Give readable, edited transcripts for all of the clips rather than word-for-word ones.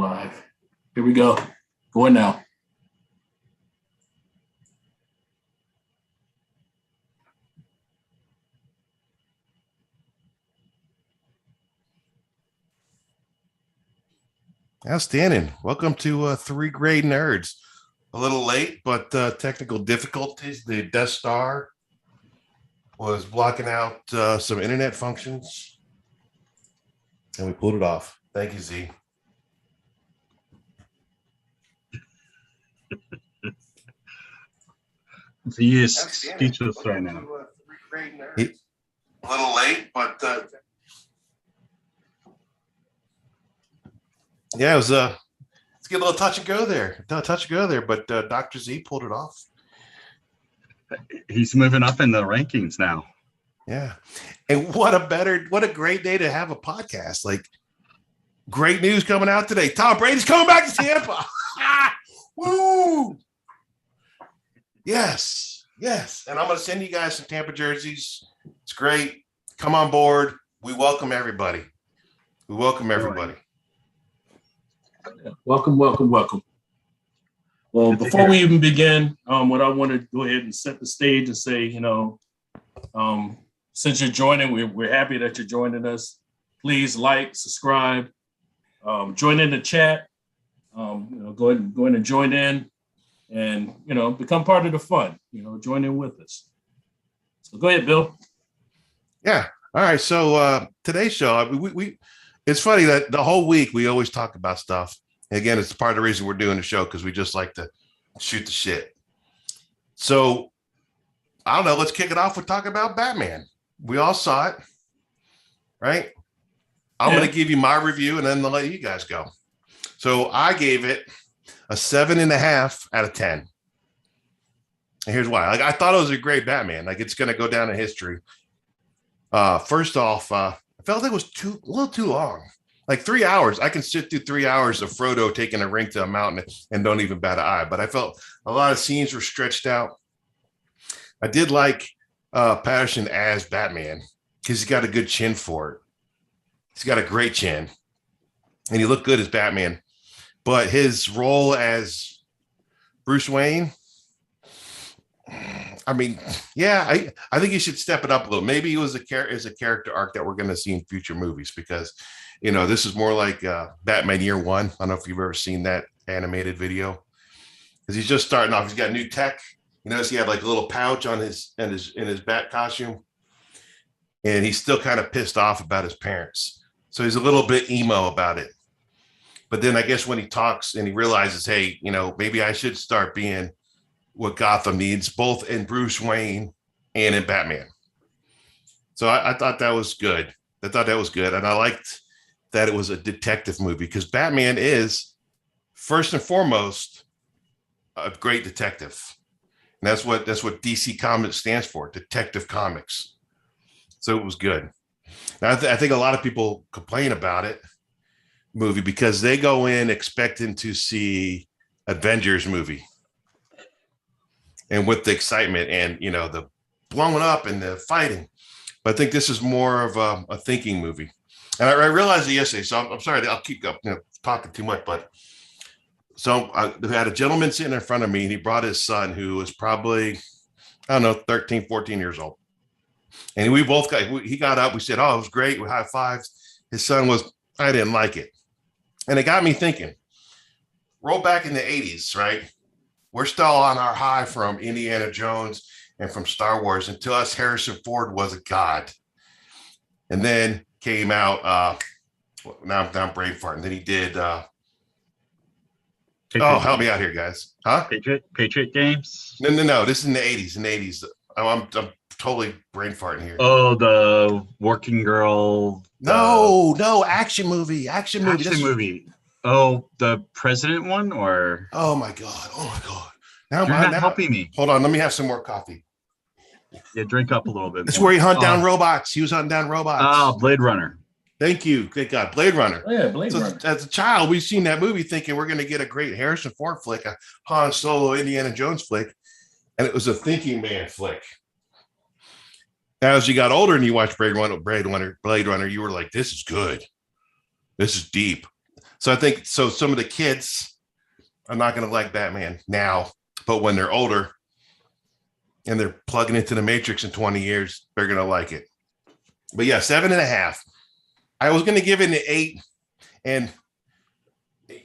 Live. Here we go. Going now. Outstanding. Welcome to Three Grade Nerds. A little late, but technical difficulties. The Death Star was blocking out some internet functions, and we pulled it off. Thank you, Z. Z is speechless right now. A little late, but yeah, it was let's get a little touch and go there. But Dr. Z pulled it off. He's moving up in the rankings now. Yeah. And what a great day to have a podcast. Like, great news coming out today. Tom Brady's coming back to Tampa. Woo! Yes. And I'm going to send you guys some Tampa jerseys. It's great. Come on board. We welcome everybody. Welcome. Well, before we even begin, what I want to go ahead and set the stage and say, since you're joining, we're happy that you're joining us. Please like, subscribe, join in the chat. Go ahead and join in, and become part of the fun. Join in with us. So go ahead, Bill. Yeah. All right. So today's show, we it's funny that the whole week we always talk about stuff. And again, it's part of the reason we're doing the show, because we just like to shoot the shit. So I don't know. Let's kick it off with talking about Batman. We all saw it, right? I'm going to give you my review and then I'll let you guys go. So I gave it a 7.5 out of 10. And here's why. I thought it was a great Batman. It's going to go down in history. First off, I felt it was a little too long. 3 hours. I can sit through 3 hours of Frodo taking a ring to a mountain and don't even bat an eye. But I felt a lot of scenes were stretched out. I did like Patterson as Batman because he's got a good chin for it. He's got a great chin, and he looked good as Batman. But his role as Bruce Wayne, I think he should step it up a little. Maybe it was a character arc that we're going to see in future movies, because this is more like Batman Year One. I don't know if you've ever seen that animated video, because he's just starting off. He's got new tech. He had a little pouch on in his bat costume, and he's still kind of pissed off about his parents. So he's a little bit emo about it. But then I guess when he talks and he realizes, hey, maybe I should start being what Gotham needs, both in Bruce Wayne and in Batman. So I thought that was good. And I liked that it was a detective movie, because Batman is, first and foremost, a great detective. And that's what DC Comics stands for, Detective Comics. So it was good. Now, I think a lot of people complain about it movie because they go in expecting to see Avengers movie, and with the excitement and the blowing up and the fighting. But I think this is more of a thinking movie. And I realized it yesterday, so I'm sorry, I'll keep talking too much. But so I had a gentleman sitting in front of me, and he brought his son, who was probably, 13, 14 years old. And he got up, we said, oh, it was great. We high fived. His son I didn't like it. And it got me thinking, roll back in the 80s, right? We're still on our high from Indiana Jones and from Star Wars. And to us, Harrison Ford was a god. And then came out, now I'm brain farting. Then he did, help me out here, guys. Huh? Patriot Games? No. This is in the 80s. I'm totally brain farting here. Oh, the Working Girl. No, action movie. Oh, the President one, or? Oh my god. Now, you're not helping me. Hold on, let me have some more coffee. Yeah, drink up a little bit. This is where he hunted down robots. He was hunting down robots. Oh, Blade Runner. Thank you. Thank God. Blade Runner. Yeah, Blade Runner. As a child, we've seen that movie thinking we're going to get a great Harrison Ford flick, a Han Solo, Indiana Jones flick. And it was a thinking man flick. Now, as you got older and you watched Blade Runner, you were like, this is good. This is deep. So I think some of the kids are not going to like Batman now, but when they're older and they're plugging into the Matrix in 20 years, they're going to like it. But yeah, 7.5. I was going to give it an 8. And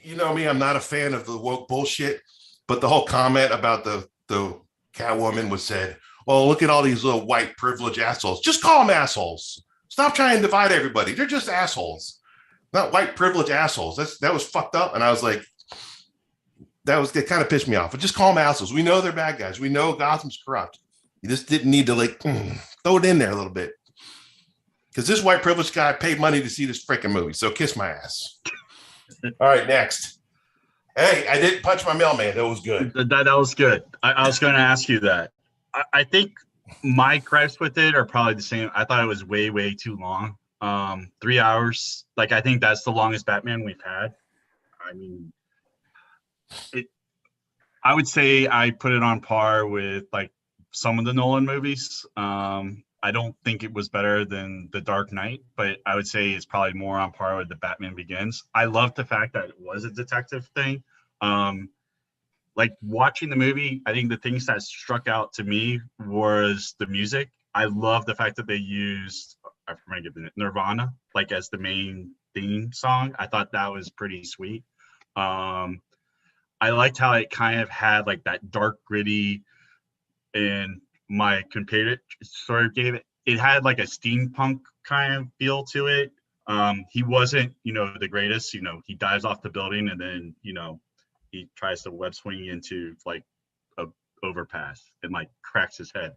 you know me, I'm not a fan of the woke bullshit, but the whole comment about the Catwoman was said, well, look at all these little white privileged assholes. Just call them assholes. Stop trying to divide everybody. They're just assholes, not white privileged assholes. That was fucked up. And I was like, it kind of pissed me off. But just call them assholes. We know they're bad guys. We know Gotham's corrupt. You just didn't need to throw it in there a little bit. Because this white privileged guy paid money to see this freaking movie. So kiss my ass. All right, next. Hey, I didn't punch my mailman. That was good. That was good. I was going to ask you that. I think my gripes with it are probably the same. I thought it was way, way too long. 3 hours. Like, I think that's the longest Batman we've had. I mean, I would say I put it on par with like some of the Nolan movies. I don't think it was better than The Dark Knight, but I would say it's probably more on par with The Batman Begins. I love the fact that it was a detective thing. Like watching the movie, I think the things that struck out to me was the music. I love the fact that they used, I forget the Nirvana, like as the main theme song. I thought that was pretty sweet. I liked how it kind of had like that dark, gritty, and my computer sort of gave it had like a steampunk kind of feel to it. He wasn't, the greatest. He dives off the building and then, he tries to web swing into like a overpass and like cracks his head.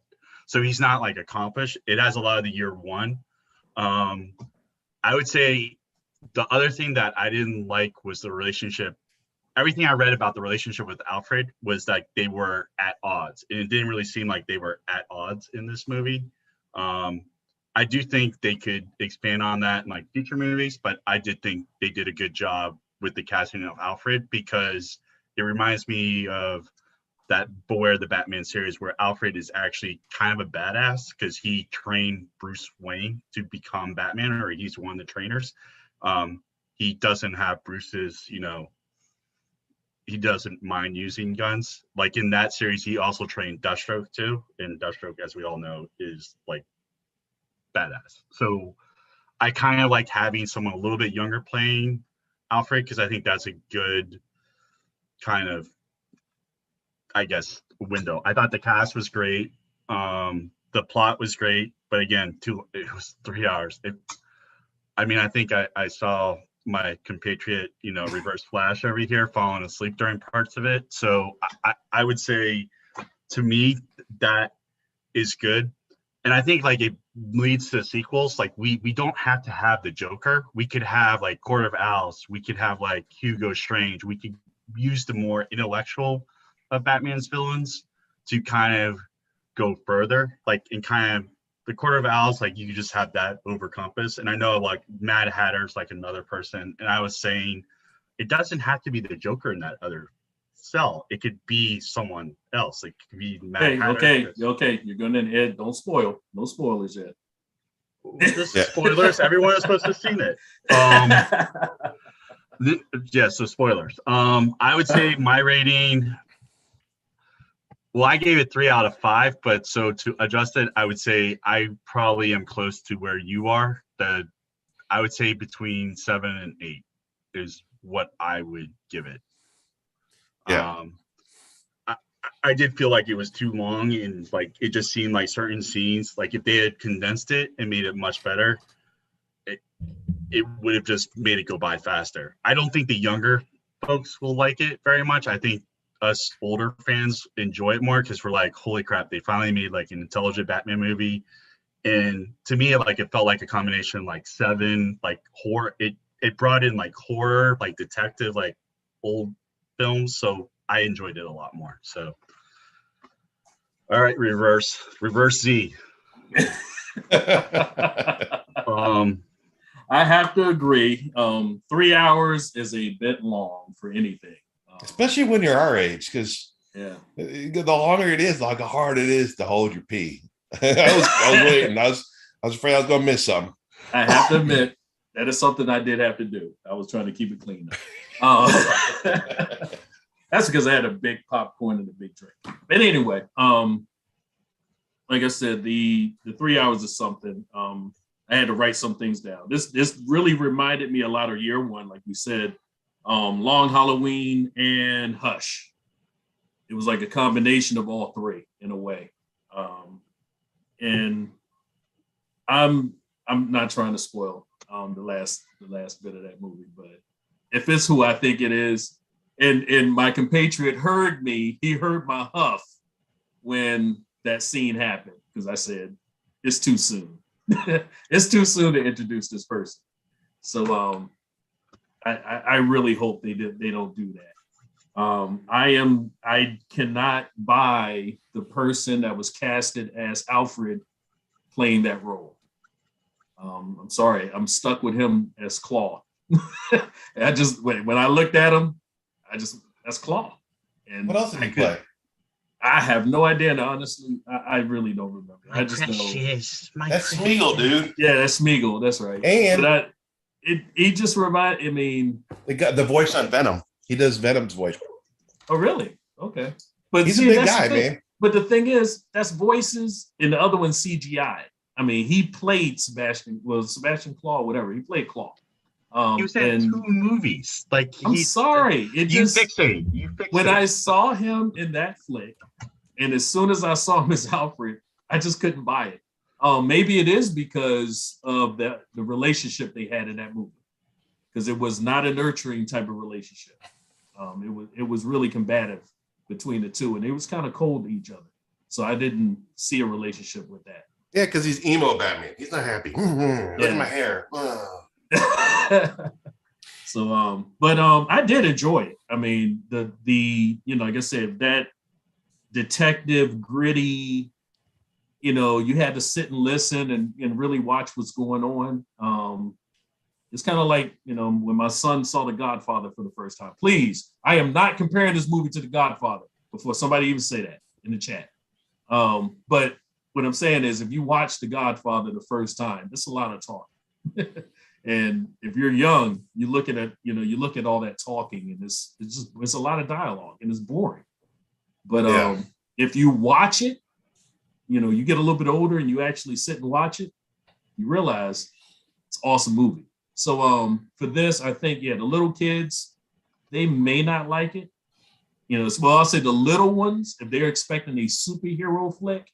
So he's not like accomplished. It has a lot of the year one. I would say the other thing that I didn't like was the relationship. Everything I read about the relationship with Alfred was like they were at odds, and it didn't really seem like they were at odds in this movie. I do think they could expand on that in like future movies, but I did think they did a good job with the casting of Alfred, because it reminds me of that Beware the Batman series where Alfred is actually kind of a badass because he trained Bruce Wayne to become Batman, or he's one of the trainers. He doesn't have Bruce's, he doesn't mind using guns. Like in that series, he also trained Deathstroke too. And Deathstroke, as we all know, is like badass. So I kind of like having someone a little bit younger playing Alfred, because I think that's a good kind of, I guess, window. I thought the cast was great. The plot was great, but again, it was 3 hours. I think I saw my compatriot, Reverse Flash over here falling asleep during parts of it. So I would say, to me, that is good. And I think like it leads to sequels. Like we don't have to have the Joker. We could have like Court of Owls. We could have like Hugo Strange. We could use the more intellectual of Batman's villains to kind of go further. Like in kind of the Court of Owls, like you could just have that over Compass. And I know like Mad Hatter's like another person. And I was saying it doesn't have to be the Joker in that other cell. It could be someone else. It could be Mad Hatter. Okay. You're going in, Ed. Don't spoil. No spoilers yet. This is spoilers. Everyone is supposed to have seen it. So spoilers. I would say my rating, well, I gave it 3 out of 5, but so to adjust it, I would say I probably am close to where you are. I would say between 7 and 8 is what I would give it. Yeah. I did feel like it was too long, and like it just seemed like certain scenes, like if they had condensed it and made it much better, it would have just made it go by faster. I don't think the younger folks will like it very much. I think us older fans enjoy it more because we're like, holy crap, they finally made like an intelligent Batman movie. And to me, like it felt like a combination like Seven, like horror. It brought in like horror, like detective, like old films. So I enjoyed it a lot more. So all right, reverse Z. I have to agree. 3 hours is a bit long for anything, especially when you're our age. Because the longer it is, like how hard it is to hold your pee. I was waiting. I was afraid I was going to miss something. I have to admit, That is something I did have to do. I was trying to keep it clean. That's because I had a big popcorn and a big drink. But anyway, like I said, the 3 hours is something. I had to write some things down. This really reminded me a lot of year one, like we said, Long Halloween and Hush. It was like a combination of all three in a way. And I'm not trying to spoil the last bit of that movie, but if it's who I think it is, and my compatriot heard me, he heard my huff when that scene happened, because I said, it's too soon. It's too soon to introduce this person. So I really hope they don't do that. I cannot buy the person that was casted as Alfred playing that role. I'm sorry, I'm stuck with him as Claw. I just when I looked at him, that's Claw. And what else did he play? I have no idea. And honestly, I really don't remember. I just know that's Smeagol, dude. Yeah, that's Smeagol. That's right. And he just reminded. I mean, they got the voice on Venom. He does Venom's voice. Oh, really? Okay. But he's a big guy, man. But the thing is, that's voices, and the other one's CGI. I mean, he played Sebastian Claw, whatever. He played Claw. He was in 2 movies. Like, I'm sorry. You fix it. When I saw him in that flick, and as soon as I saw him as Alfred, I just couldn't buy it. Maybe it is because of the relationship they had in that movie, because it was not a nurturing type of relationship. It was really combative between the two, and it was kind of cold to each other. So I didn't see a relationship with that. Yeah, because he's emo Batman. He's not happy. Look at my hair. So, but I did enjoy it. I mean, the like I said, that detective gritty, you had to sit and listen and really watch what's going on. It's kind of like, when my son saw The Godfather for the first time. Please, I am not comparing this movie to The Godfather before somebody even say that in the chat. But what I'm saying is, if you watch The Godfather the first time, it's a lot of talk. And if you're young, you look at all that talking, and it's a lot of dialogue, and it's boring. But if you watch it, you get a little bit older and you actually sit and watch it, you realize it's an awesome movie. So for this, I think, the little kids, they may not like it. I'll say the little ones, if they're expecting a superhero flick,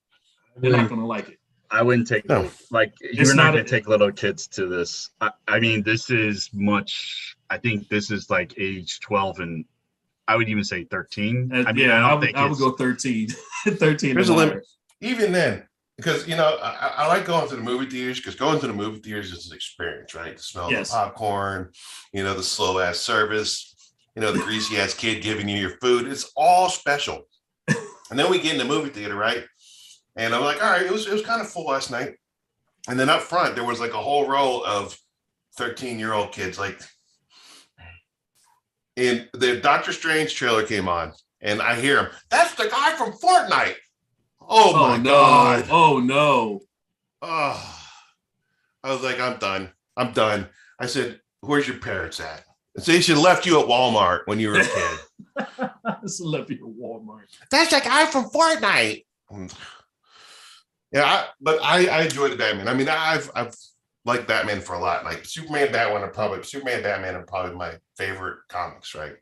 they're not going to like it. I wouldn't take you're not going to take little kids to this. I mean, this is much. I think this is like age 12, and I would even say 13. I would go 13. 13. There's a limit. Even then, because I like going to the movie theaters, because going to the movie theaters is an experience, right? The smell of the popcorn, the slow ass service, the greasy ass kid giving you your food. It's all special. And then we get in the movie theater, right? And I'm like, all right, it was kind of full last night. And then up front, there was like a whole row of 13-year-old kids. And the Doctor Strange trailer came on, and I hear him, that's the guy from Fortnite. Oh my God. Oh no. Oh, I was like, I'm done. I said, where's your parents at? And so they should have left you at Walmart when you were a kid. Left you at Walmart. That's the guy from Fortnite. Yeah, but I enjoy the Batman. I mean, I've liked Batman for a lot. Like Superman, Batman are probably my favorite comics, right?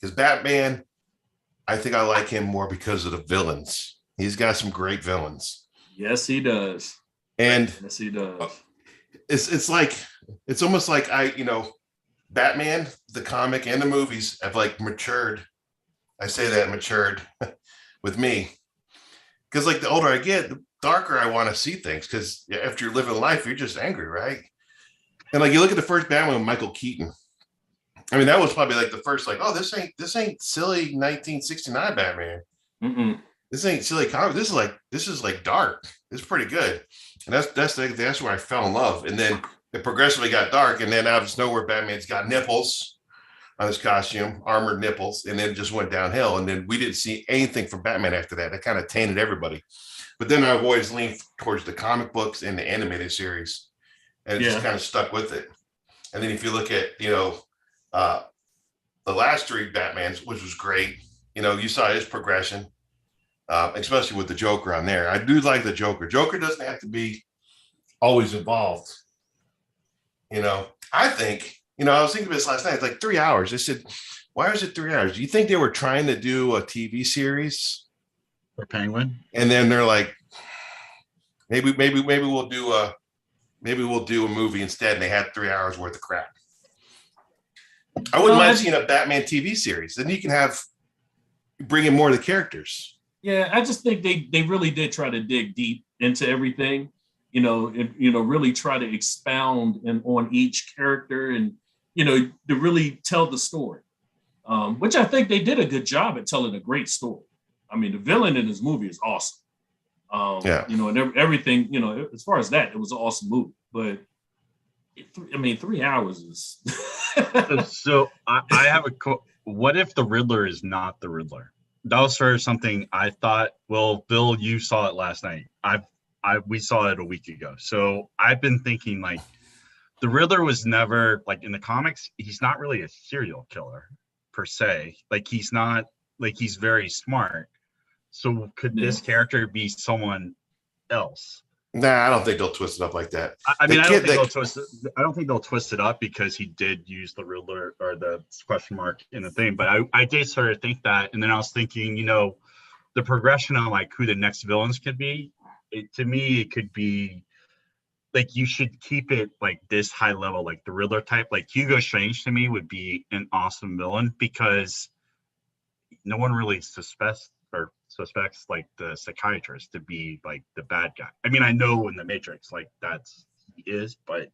Because Batman, I think I like him more because of the villains. He's got some great villains. Yes, he does. And yes, he does. It's almost like Batman, the comic and the movies have matured. I say that matured with me. Because the older I get, the darker I want to see things. Because after you're living life, you're just angry, right? And you look at the first Batman with Michael Keaton. I mean, that was probably the first this ain't silly 1969 Batman. Mm-mm. This ain't silly comic. This is dark. It's pretty good. And that's where I fell in love. And then it progressively got dark. And then out of nowhere, Batman's got nipples on his costume, armored nipples, and then it just went downhill. And then we didn't see anything from Batman after that. That kind of tainted everybody. But then I've always leaned towards the comic books and the animated series, and it just kind of stuck with it. And then if you look at, uh, the last three Batmans, which was great, you saw his progression, especially with the Joker on there. I do like the Joker. Joker doesn't have to be always involved. I think, I was thinking of this last night. It's like 3 hours. I said, why is it 3 hours? Do you think they were trying to do a TV series For Penguin? and then they're like, maybe we'll do a movie instead, and they had 3 hours worth of crap. I wouldn't mind seeing a Batman TV series. Then you can bring in more of the characters. Yeah, I just think they really did try to dig deep into everything, and really try to expound on each character and to really tell the story. Which I think they did a good job at telling a great story. I mean, the villain in this movie is awesome. And everything, as far as that, it was an awesome movie. But 3 hours is. So I have what if the Riddler is not the Riddler? That was sort of something I thought. Well, Bill, you saw it last night. We saw it a week ago. So I've been thinking like the Riddler was never like in the comics. He's not really a serial killer per se. Like he's not like he's very smart. So could this character be someone else? Nah, I don't think they'll twist it up like that. I don't think they'll twist it up because he did use the Riddler or the question mark in the thing. But I did sort of think that, and then I was thinking, the progression on like who the next villains could be. To me, it could be like you should keep it like this high level, like the Riddler type. Like Hugo Strange to me would be an awesome villain because no one really suspects like the psychiatrist to be like the bad guy. I mean, I know in the Matrix like he is, but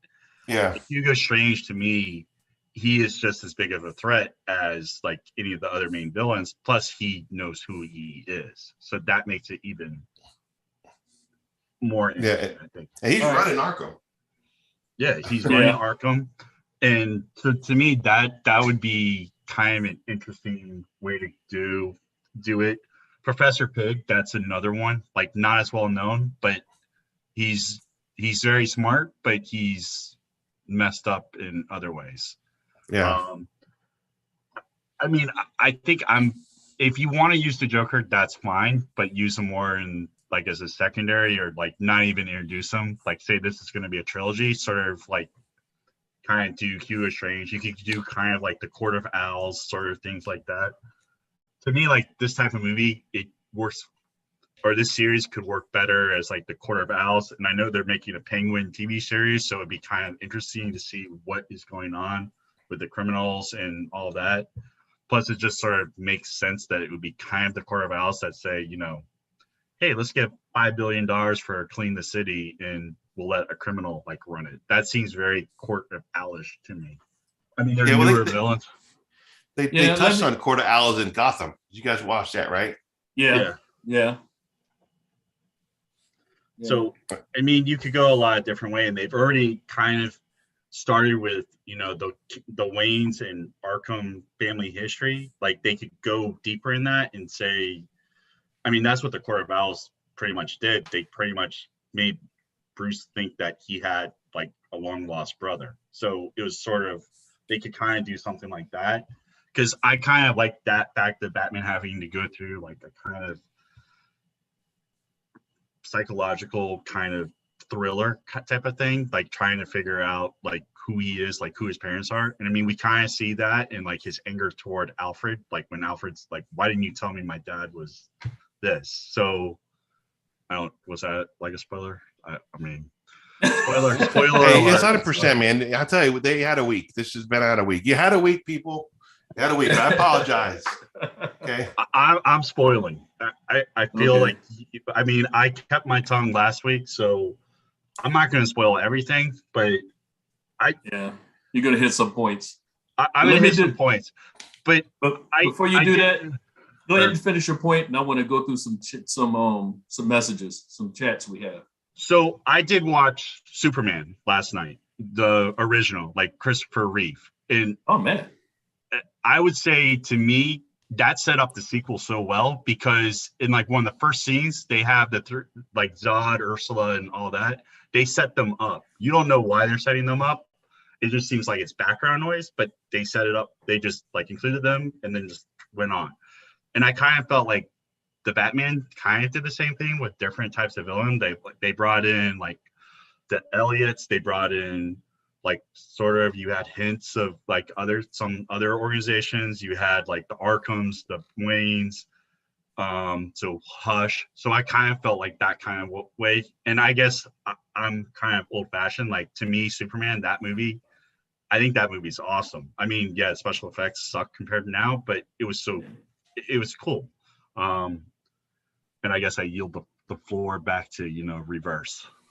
yeah, like, Hugo Strange to me, he is just as big of a threat as like any of the other main villains. Plus, he knows who he is, so that makes it even more interesting. I think. And he's running Arkham. Yeah, he's running Arkham, and so to me, that would be kind of an interesting way to do it. Professor Pig, that's another one, like not as well known, but he's very smart, but he's messed up in other ways. Yeah. I mean, I think if you want to use the Joker, that's fine, but use him more in like as a secondary or like not even introduce him. Like say this is going to be a trilogy, sort of like kind of do Hugo Strange. You could do kind of like the Court of Owls, sort of things like that. To me, like this type of movie, it works, or this series could work better as like the Court of Owls. And I know they're making a Penguin TV series, so it'd be kind of interesting to see what is going on with the criminals and all that. Plus, it just sort of makes sense that it would be kind of the Court of Owls that say, hey, let's get $5 billion for Clean the City, and we'll let a criminal like run it. That seems very Court of Owlish to me. I mean, they're newer villains. They touched on Court of Owls in Gotham. Did you guys watch that, right? Yeah. So, I mean, you could go a lot of different ways, and they've already kind of started with, the Waynes and Arkham family history. Like, they could go deeper in that and say, I mean, that's what the Court of Owls pretty much did. They pretty much made Bruce think that he had, like, a long-lost brother. So, it was sort of, they could kind of do something like that. Because I kind of like that fact that Batman having to go through like a kind of psychological kind of thriller type of thing, like trying to figure out like who he is, like who his parents are. And I mean, we kind of see that in like his anger toward Alfred, like when Alfred's like, why didn't you tell me my dad was this? So was that like a spoiler? I mean, spoiler. Hey, it's 100%, man. I'll tell you, they had a week. This has been out a week. You had a week, people. You had a week. I apologize. Okay. I'm spoiling. I feel like, I mean, I kept my tongue last week, so I'm not going to spoil everything, but you're going to hit some points. I'm going to hit some points, but before you do that, go ahead and finish your point, and I want to go through some messages, some chats we have. So I did watch Superman last night, the original, like Christopher Reeve, and oh man, I would say to me that set up the sequel so well because in like one of the first scenes they have like Zod, Ursula, and all that. They set them up. You don't know why they're setting them up, it just seems like it's background noise, but they set it up. They just like included them and then just went on. And I kind of felt like the Batman kind of did the same thing with different types of villain. They brought in like the Elliots. They brought in like sort of, you had hints of like some other organizations. You had like the Arkhams, the Waynes, so Hush. So I kind of felt like that kind of way. And I guess I'm kind of old fashioned. Like to me, Superman, that movie, I think that movie's awesome. I mean, yeah, special effects suck compared to now, but it was cool. And I guess I yield the floor back to,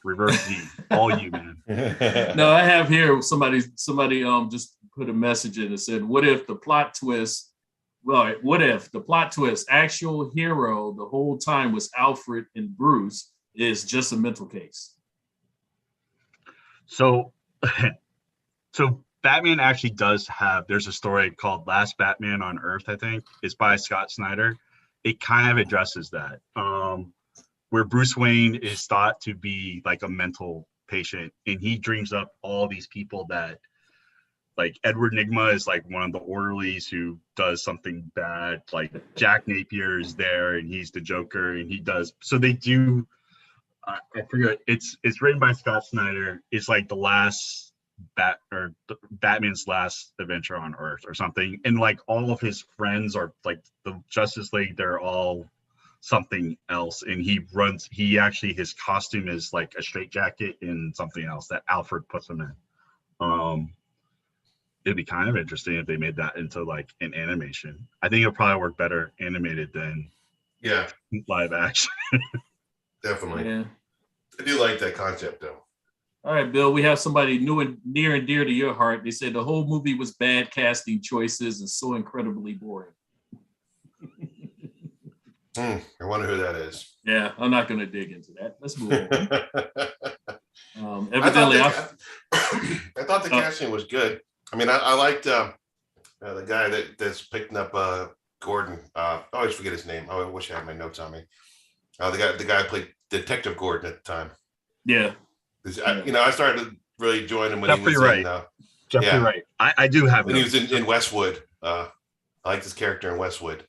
reverse Z, all you, man. No, I have here somebody just put a message in and said, what if the plot twist actual hero the whole time was Alfred and Bruce is just a mental case? So Batman actually does there's a story called Last Batman on Earth, I think. It's by Scott Snyder. It kind of addresses that, where Bruce Wayne is thought to be like a mental patient, and he dreams up all these people that, like Edward Nygma is like one of the orderlies who does something bad. Like Jack Napier is there, and he's the Joker, and he does. So they do. I forget. It's written by Scott Snyder. It's like the last Batman's last adventure on Earth or something, and like all of his friends are like the Justice League. They're all something else, and his costume is like a straitjacket and something else that Alfred puts him in. It'd be kind of interesting if they made that into like an animation. I think it'll probably work better animated than live action. Definitely. Yeah. I do like that concept though. All right, Bill, we have somebody near and dear to your heart. They said the whole movie was bad casting choices and so incredibly boring. I wonder who that is. Yeah, I'm not going to dig into that. Let's move on. I thought the casting was good. I mean, I liked the guy that's picking up Gordon. I always forget his name. I wish I had my notes on me. The guy who played Detective Gordon at the time. Yeah. I started to really enjoy him when Jeffrey he was Wright. Jeffrey Wright. I do have when he was in Westwood. I liked his character in Westwood.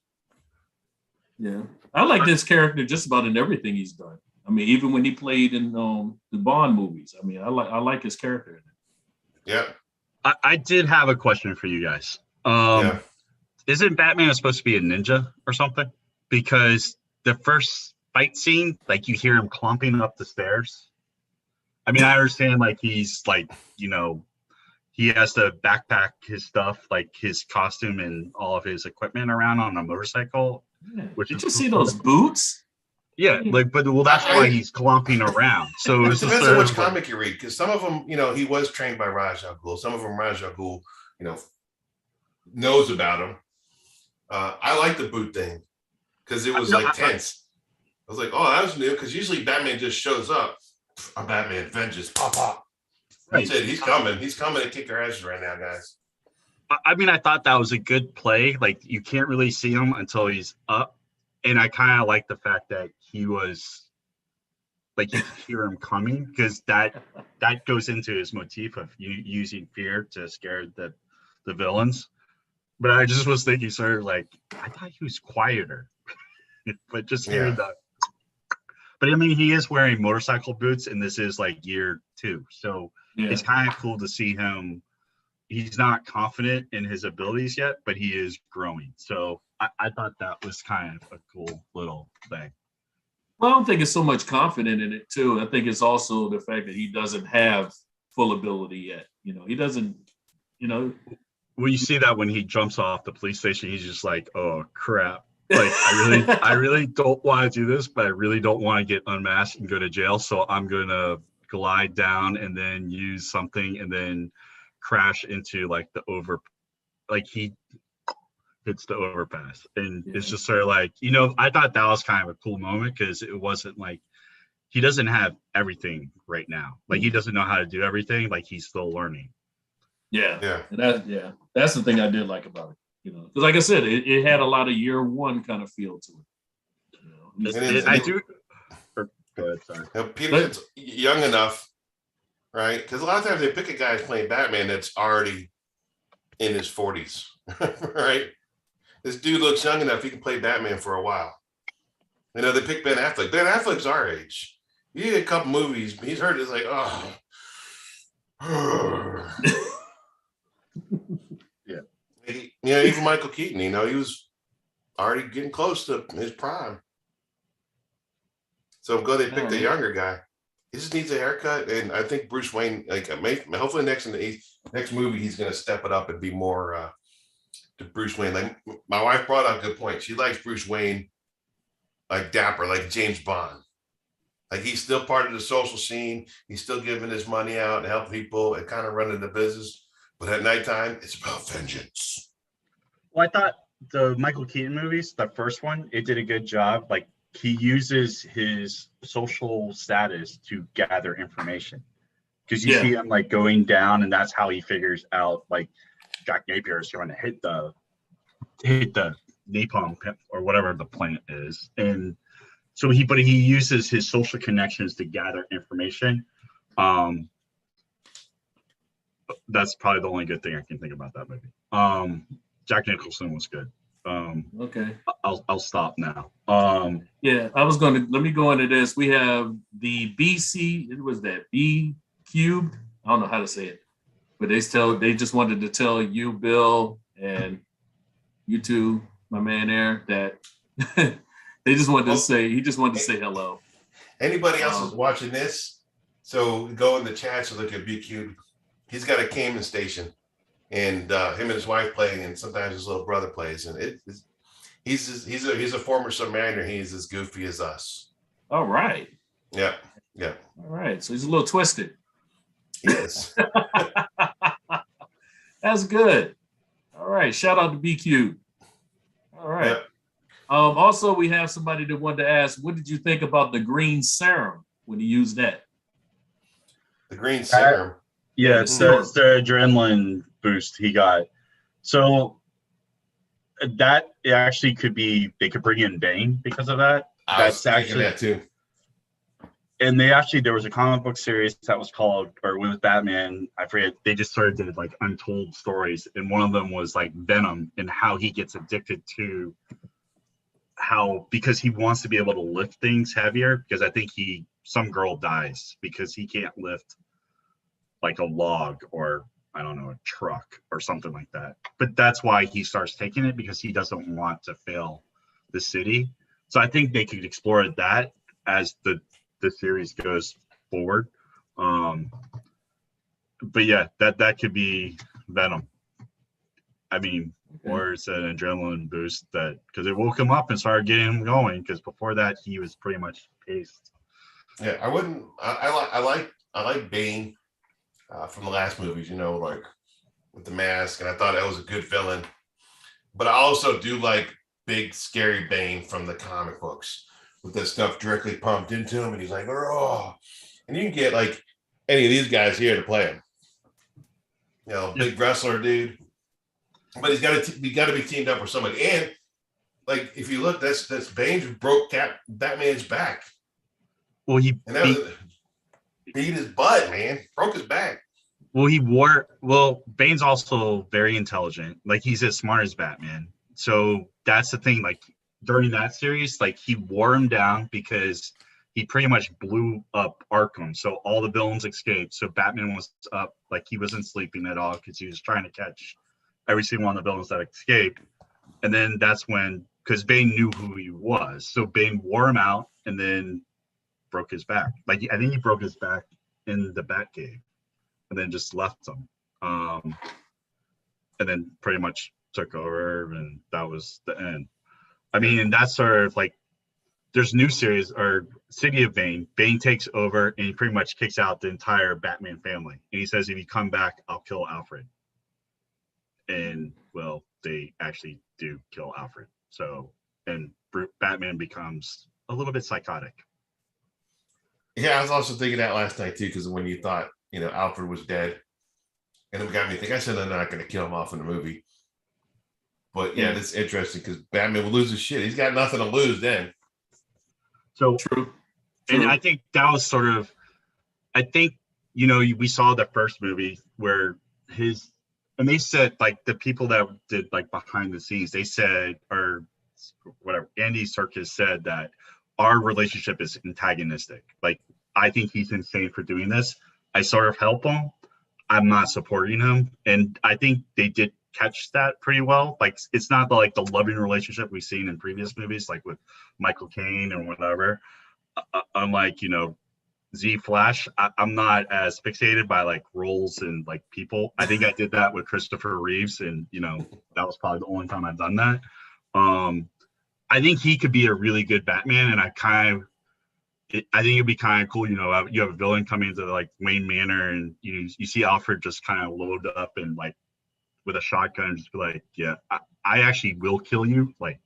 Yeah, I like this character just about in everything he's done. I mean, even when he played in the Bond movies. I mean, I like his character in it. Yeah. I did have a question for you guys. Isn't Batman supposed to be a ninja or something? Because the first fight scene, like you hear him clumping up the stairs. I mean, I understand like he's like, he has to backpack his stuff, like his costume and all of his equipment around on a motorcycle. Yeah. Did you see those boots? Yeah, that's why he's clumping around. So it depends on which comic you read, because some of them, he was trained by Ra's al Ghul. Some of them, Ra's al Ghul, knows about him. I like the boot thing because it was tense. I was like, oh, that was new, because usually Batman just shows up. I'm Batman, vengeance, pop, pop. That's it. He's coming. He's coming to kick our asses right now, guys. I mean, I thought that was a good play. Like, you can't really see him until he's up. And I kind of like the fact that he was, like, you hear him coming, because that goes into his motif of using fear to scare the villains. But I just was thinking, sort of like, I thought he was quieter. But just hearing that. But I mean, he is wearing motorcycle boots, and this is like year 2. So it's kind of cool to see him. He's not confident in his abilities yet, but he is growing. So I thought that was kind of a cool little thing. Well, I don't think it's so much confident in it, too. I think it's also the fact that he doesn't have full ability yet. He doesn't, Well, you see that when he jumps off the police station, he's just like, oh, crap. Like, I really don't want to do this, but I really don't want to get unmasked and go to jail. So I'm going to glide down and then use something and then crash into like he hits the overpass. And it's just sort of like, I thought that was kind of a cool moment, because it wasn't like, he doesn't have everything right now. Like, he doesn't know how to do everything. Like, he's still learning. Yeah. And that's the thing I did like about it. Because like I said, it had a lot of year 1 kind of feel to it. I do. Go ahead, sorry. Peter's young enough. right? Because a lot of times they pick a guy who's playing Batman that's already in his 40s, right? This dude looks young enough; he can play Batman for a while. You know, they pick Ben Affleck. Ben Affleck's our age. He did a couple movies. He's heard it's like, oh. Yeah. Even Michael Keaton, he was already getting close to his prime. So I'm glad they picked a younger guy. He just needs a haircut, and I think Bruce Wayne, hopefully next movie, he's going to step it up and be more to Bruce Wayne. Like my wife brought up a good point. She likes Bruce Wayne like dapper, like James Bond. Like he's still part of the social scene. He's still giving his money out and helping people and kind of running the business. But at nighttime, it's about vengeance. Well, I thought the Michael Keaton movies, the first one, it did a good job. Like he uses his social status to gather information. Because you see him like going down, and that's how he figures out like Jack Napier is going to hit the napalm or whatever the plant is. And so he uses his social connections to gather information. That's probably the only good thing I can think about that movie. Jack Nicholson was good. Okay. I'll stop now. Yeah, let me go into this. We have the BC, it was that B cubed. I don't know how to say it, but they just wanted to tell you, Bill, and you two, my man there, that he just wanted to say hello. Anybody else is watching this, so go in the chat to look at B Cube. He's got a Cayman station, and him and his wife play, and sometimes his little brother plays, and he's a former submariner. He's as goofy as us. All right. Yeah. All right. So he's a little twisted. Yes. That's good. All right. Shout out to BQ. All right. Yeah. Also, we have somebody that wanted to ask, what did you think about the green serum when you used that? The green serum. Yeah, it's the adrenaline boost he got. So that actually could be, they could bring in Bane because of that. That's actually that too. And there was a comic book series that was called, or with Batman, I forget, they just started did like untold stories. And one of them was like Venom and how he gets addicted to because he wants to be able to lift things heavier, because I think some girl dies because he can't lift like a log or I don't know, a truck or something like that. But that's why he starts taking it, because he doesn't want to fail the city. So I think they could explore that as the series goes forward. But yeah, that could be Venom. I mean, or it's an adrenaline boost because it woke him up and started getting him going, because before that he was pretty much paced. Yeah, I like Bane from the last movies, like with the mask, and I thought that was a good villain. But I also do like big scary Bane from the comic books, with that stuff directly pumped into him, and he's like, oh, and you can get like any of these guys here to play him. Big wrestler dude, but he's got to be teamed up with somebody. And like, if you look, that's Bane who broke Batman's back. Well, beat his butt, man. Broke his back. Well, Bane's also very intelligent. Like, he's as smart as Batman. So that's the thing. Like, during that series, like, he wore him down because he pretty much blew up Arkham. So all the villains escaped. So Batman was up, like, he wasn't sleeping at all because he was trying to catch every single one of the villains that escaped. And then that's when, because Bane knew who he was. So Bane wore him out and then broke his back. Like, I think he broke his back in the Batcave and then just left him. And then pretty much took over, and that was the end. I mean, and that's sort of like, there's new series or City of Bane. Bane takes over and he pretty much kicks out the entire Batman family. And he says, if you come back, I'll kill Alfred. And well, they actually do kill Alfred. So, and Batman becomes a little bit psychotic. Yeah, I was also thinking that last night too, because when you thought, Alfred was dead, and it got me thinking, I said they're not going to kill him off in the movie. But yeah, that's interesting because Batman will lose his shit. He's got nothing to lose then. So True. And I think that was sort of, I think we saw the first movie where and they said, like, the people that did, like, behind the scenes, they said, or whatever, Andy Serkis said that our relationship is antagonistic. Like, I think he's insane for doing this. I sort of help him. I'm not supporting him. And I think they did catch that pretty well. Like, it's not like the loving relationship we've seen in previous movies, like with Michael Caine or whatever. Unlike, Z Flash, I'm not as fixated by like roles and like people. I think I did that with Christopher Reeves, and that was probably the only time I've done that. I think he could be a really good Batman, and I think it'd be kind of cool. You have a villain coming into like Wayne Manor, and you see Alfred just kind of load up and like with a shotgun, and just be like, yeah, I actually will kill you, like,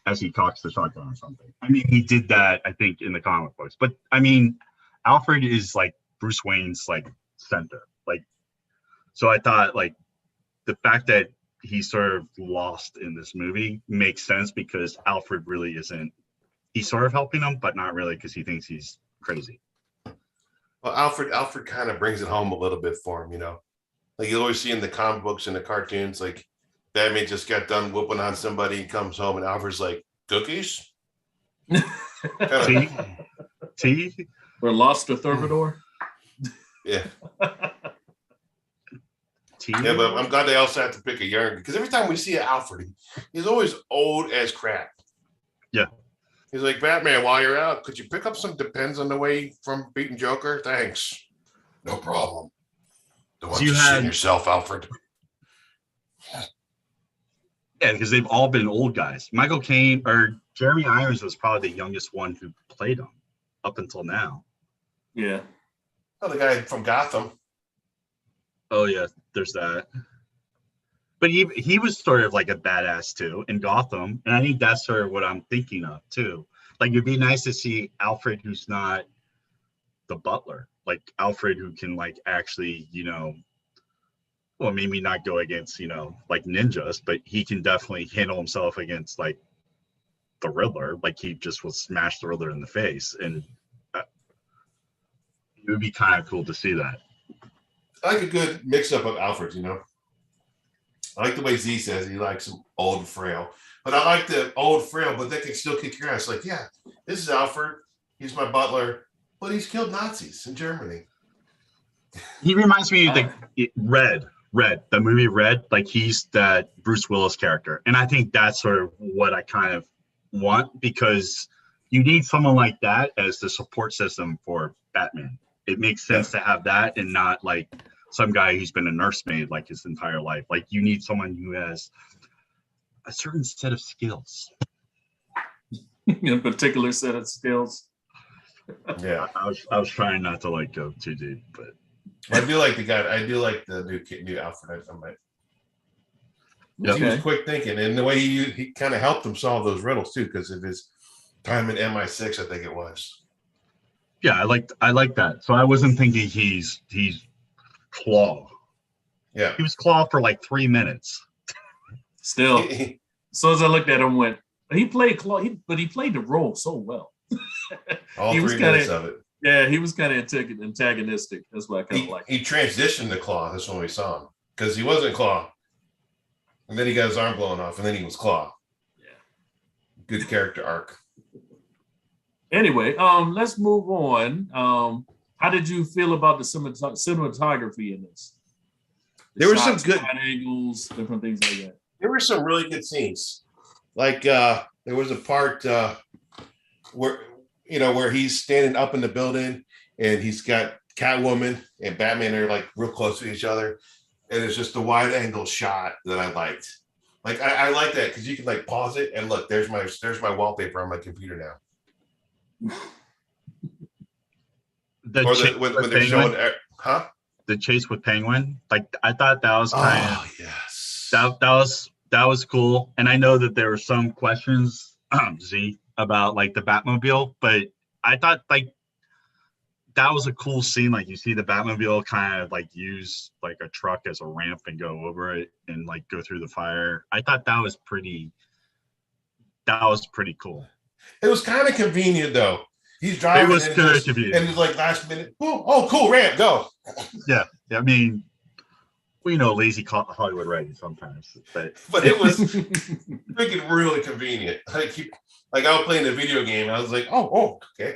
as he cocks the shotgun or something. I mean, he did that, I think, in the comic books. But I mean, Alfred is like Bruce Wayne's like center. Like, so I thought like the fact that he's sort of lost in this movie makes sense, because Alfred really isn't. He's sort of helping him, but not really, because he thinks he's crazy. Well, Alfred kind of brings it home a little bit for him, Like you always see in the comic books and the cartoons, like Batman just got done whooping on somebody, he comes home and Alfred's like, cookies? Tea? We're lost to Thermidor. Yeah. Tea? Yeah, but I'm glad they also have to pick a young, because every time we see Alfred, he's always old as crap. Yeah. He's like, Batman, while you're out, could you pick up some Depends on the way from beating Joker? Thanks. No problem. Don't want you to yourself, Alfred. Yeah, because they've all been old guys. Michael Caine or Jeremy Irons was probably the youngest one who played him up until now. Yeah. Oh, the guy from Gotham. Oh yeah, there's that. But he was sort of like a badass too in Gotham, and I think that's sort of what I'm thinking of too. Like, it'd be nice to see Alfred who's not the butler, like Alfred who can like actually, well, maybe not go against, like ninjas, but he can definitely handle himself against like the Riddler. Like, he just will smash the Riddler in the face, and it would be kind of cool to see that. I like a good mix-up of Alfreds, I like the way Z says he likes him old and frail. But I like the old frail, but they can still kick your ass. Like, yeah, this is Alfred. He's my butler, but he's killed Nazis in Germany. He reminds me of Red, the movie Red. Like, he's that Bruce Willis character. And I think that's sort of what I kind of want, because you need someone like that as the support system for Batman. It makes sense to have that, and not like some guy who's been a nursemaid like his entire life. Like, you need someone who has a certain set of skills. A particular set of skills. Yeah. I was trying not to like go too deep, but I do like the guy. I do like the new Alfred. Okay. He was quick thinking, and the way he kind of helped him solve those riddles too, because of his time in MI6, I think it was. Yeah, I like that. So I wasn't thinking he's Claw. Yeah, he was Claw for like 3 minutes. Still, so as I looked at him, went, he played Claw, but he played the role so well. All 3 minutes of it. Yeah, he was kind of antagonistic. That's what I kind of like. He transitioned to Claw. That's when we saw him, because he wasn't Claw, and then he got his arm blown off, and then he was Claw. Yeah, good character arc. Anyway, let's move on. How did you feel about the cinematography in this? There were some good angles, different things like that. There were some really good scenes. Like there was a part where he's standing up in the building and he's got Catwoman and Batman are like real close to each other, and it's just a wide angle shot that I liked. Like I like that, because you can like pause it and look. There's my wallpaper on my computer now. When they're showing, huh? The chase with Penguin, like, I thought that was kind of yes. That was cool. And I know that there were some questions, Z, about like the Batmobile, but I thought like that was a cool scene. Like, you see the Batmobile kind of like use like a truck as a ramp and go over it and like go through the fire. I thought that was pretty cool. It was kind of convenient though, He's driving. It was and good just- to be. And it's like last minute. Oh, cool, ramp, go. Yeah, I mean, we know lazy Hollywood writing sometimes, but But it was freaking really convenient. Like I was playing the video game, and I was like, oh, okay.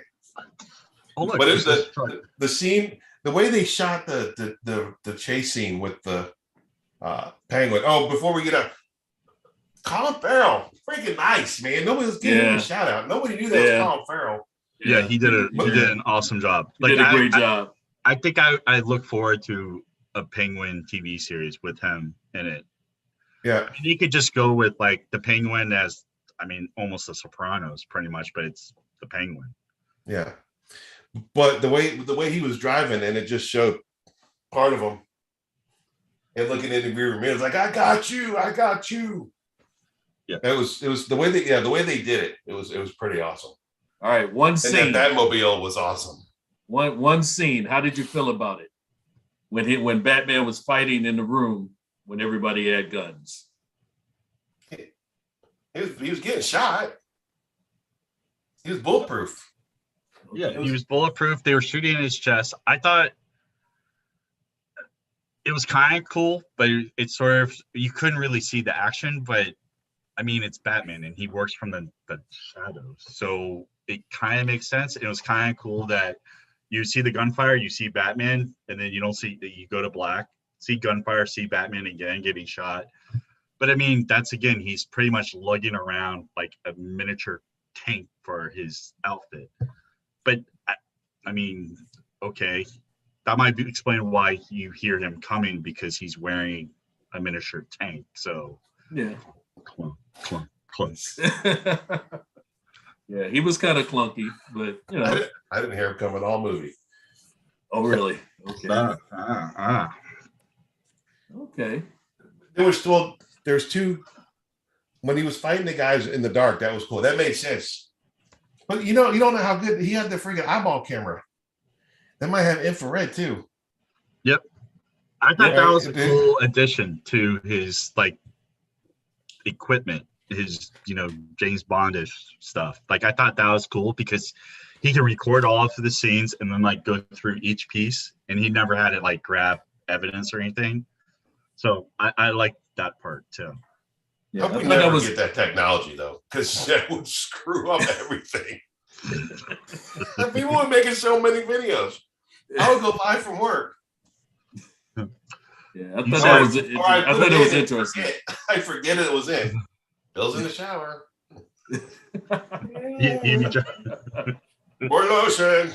look, But it's there's this truck. the scene, the way they shot the chase scene with the penguin. Oh, before we get up, Colin Farrell, freaking nice, man. Nobody was giving him a shout out. Nobody knew that was Colin Farrell. Yeah, he did an awesome job. He did a great job. I think I look forward to a Penguin TV series with him in it. Yeah, He could just go with like the Penguin as, I mean, almost the Sopranos, pretty much, but it's the Penguin. yeah. But the way he was driving, and it just showed part of him, and looking in the rear mirror, like, I got you. Yeah, it was the way they did it. It was pretty awesome. All right, one scene. And that Batmobile was awesome. One scene. How did you feel about it when Batman was fighting in the room when everybody had guns? He was getting shot. He was bulletproof. Yeah, he was bulletproof. They were shooting in his chest. I thought it was kind of cool, but it sort of, you couldn't really see the action. But I mean, it's Batman, and he works from the shadows, so it kind of makes sense. It was kind of cool that you see the gunfire, you see Batman, and then you don't see, you go to black, see gunfire, see Batman again getting shot. But I mean, that's again, he's pretty much lugging around like a miniature tank for his outfit. But I mean, okay, that might explain why you hear him coming, because he's wearing a miniature tank. So yeah, clunk, clunk, clunk. Yeah, he was kind of clunky, but you know, I didn't hear him coming all movie. Oh, really? Okay. Okay. There's two. When he was fighting the guys in the dark, that was cool. That made sense. But you don't know how good he had the freaking eyeball camera. That might have infrared too. Yep. I thought that was a cool addition to his like equipment, his James Bondish stuff. Like I thought that was cool because he can record all of the scenes and then like go through each piece, and he never had to like grab evidence or anything. So I like that part too. Yeah, I would never get that technology though, because that would screw up everything. People were making so many videos. I would go live from work. Yeah, I thought it was interesting. I forget it was in. Bill's in the shower. More lotion.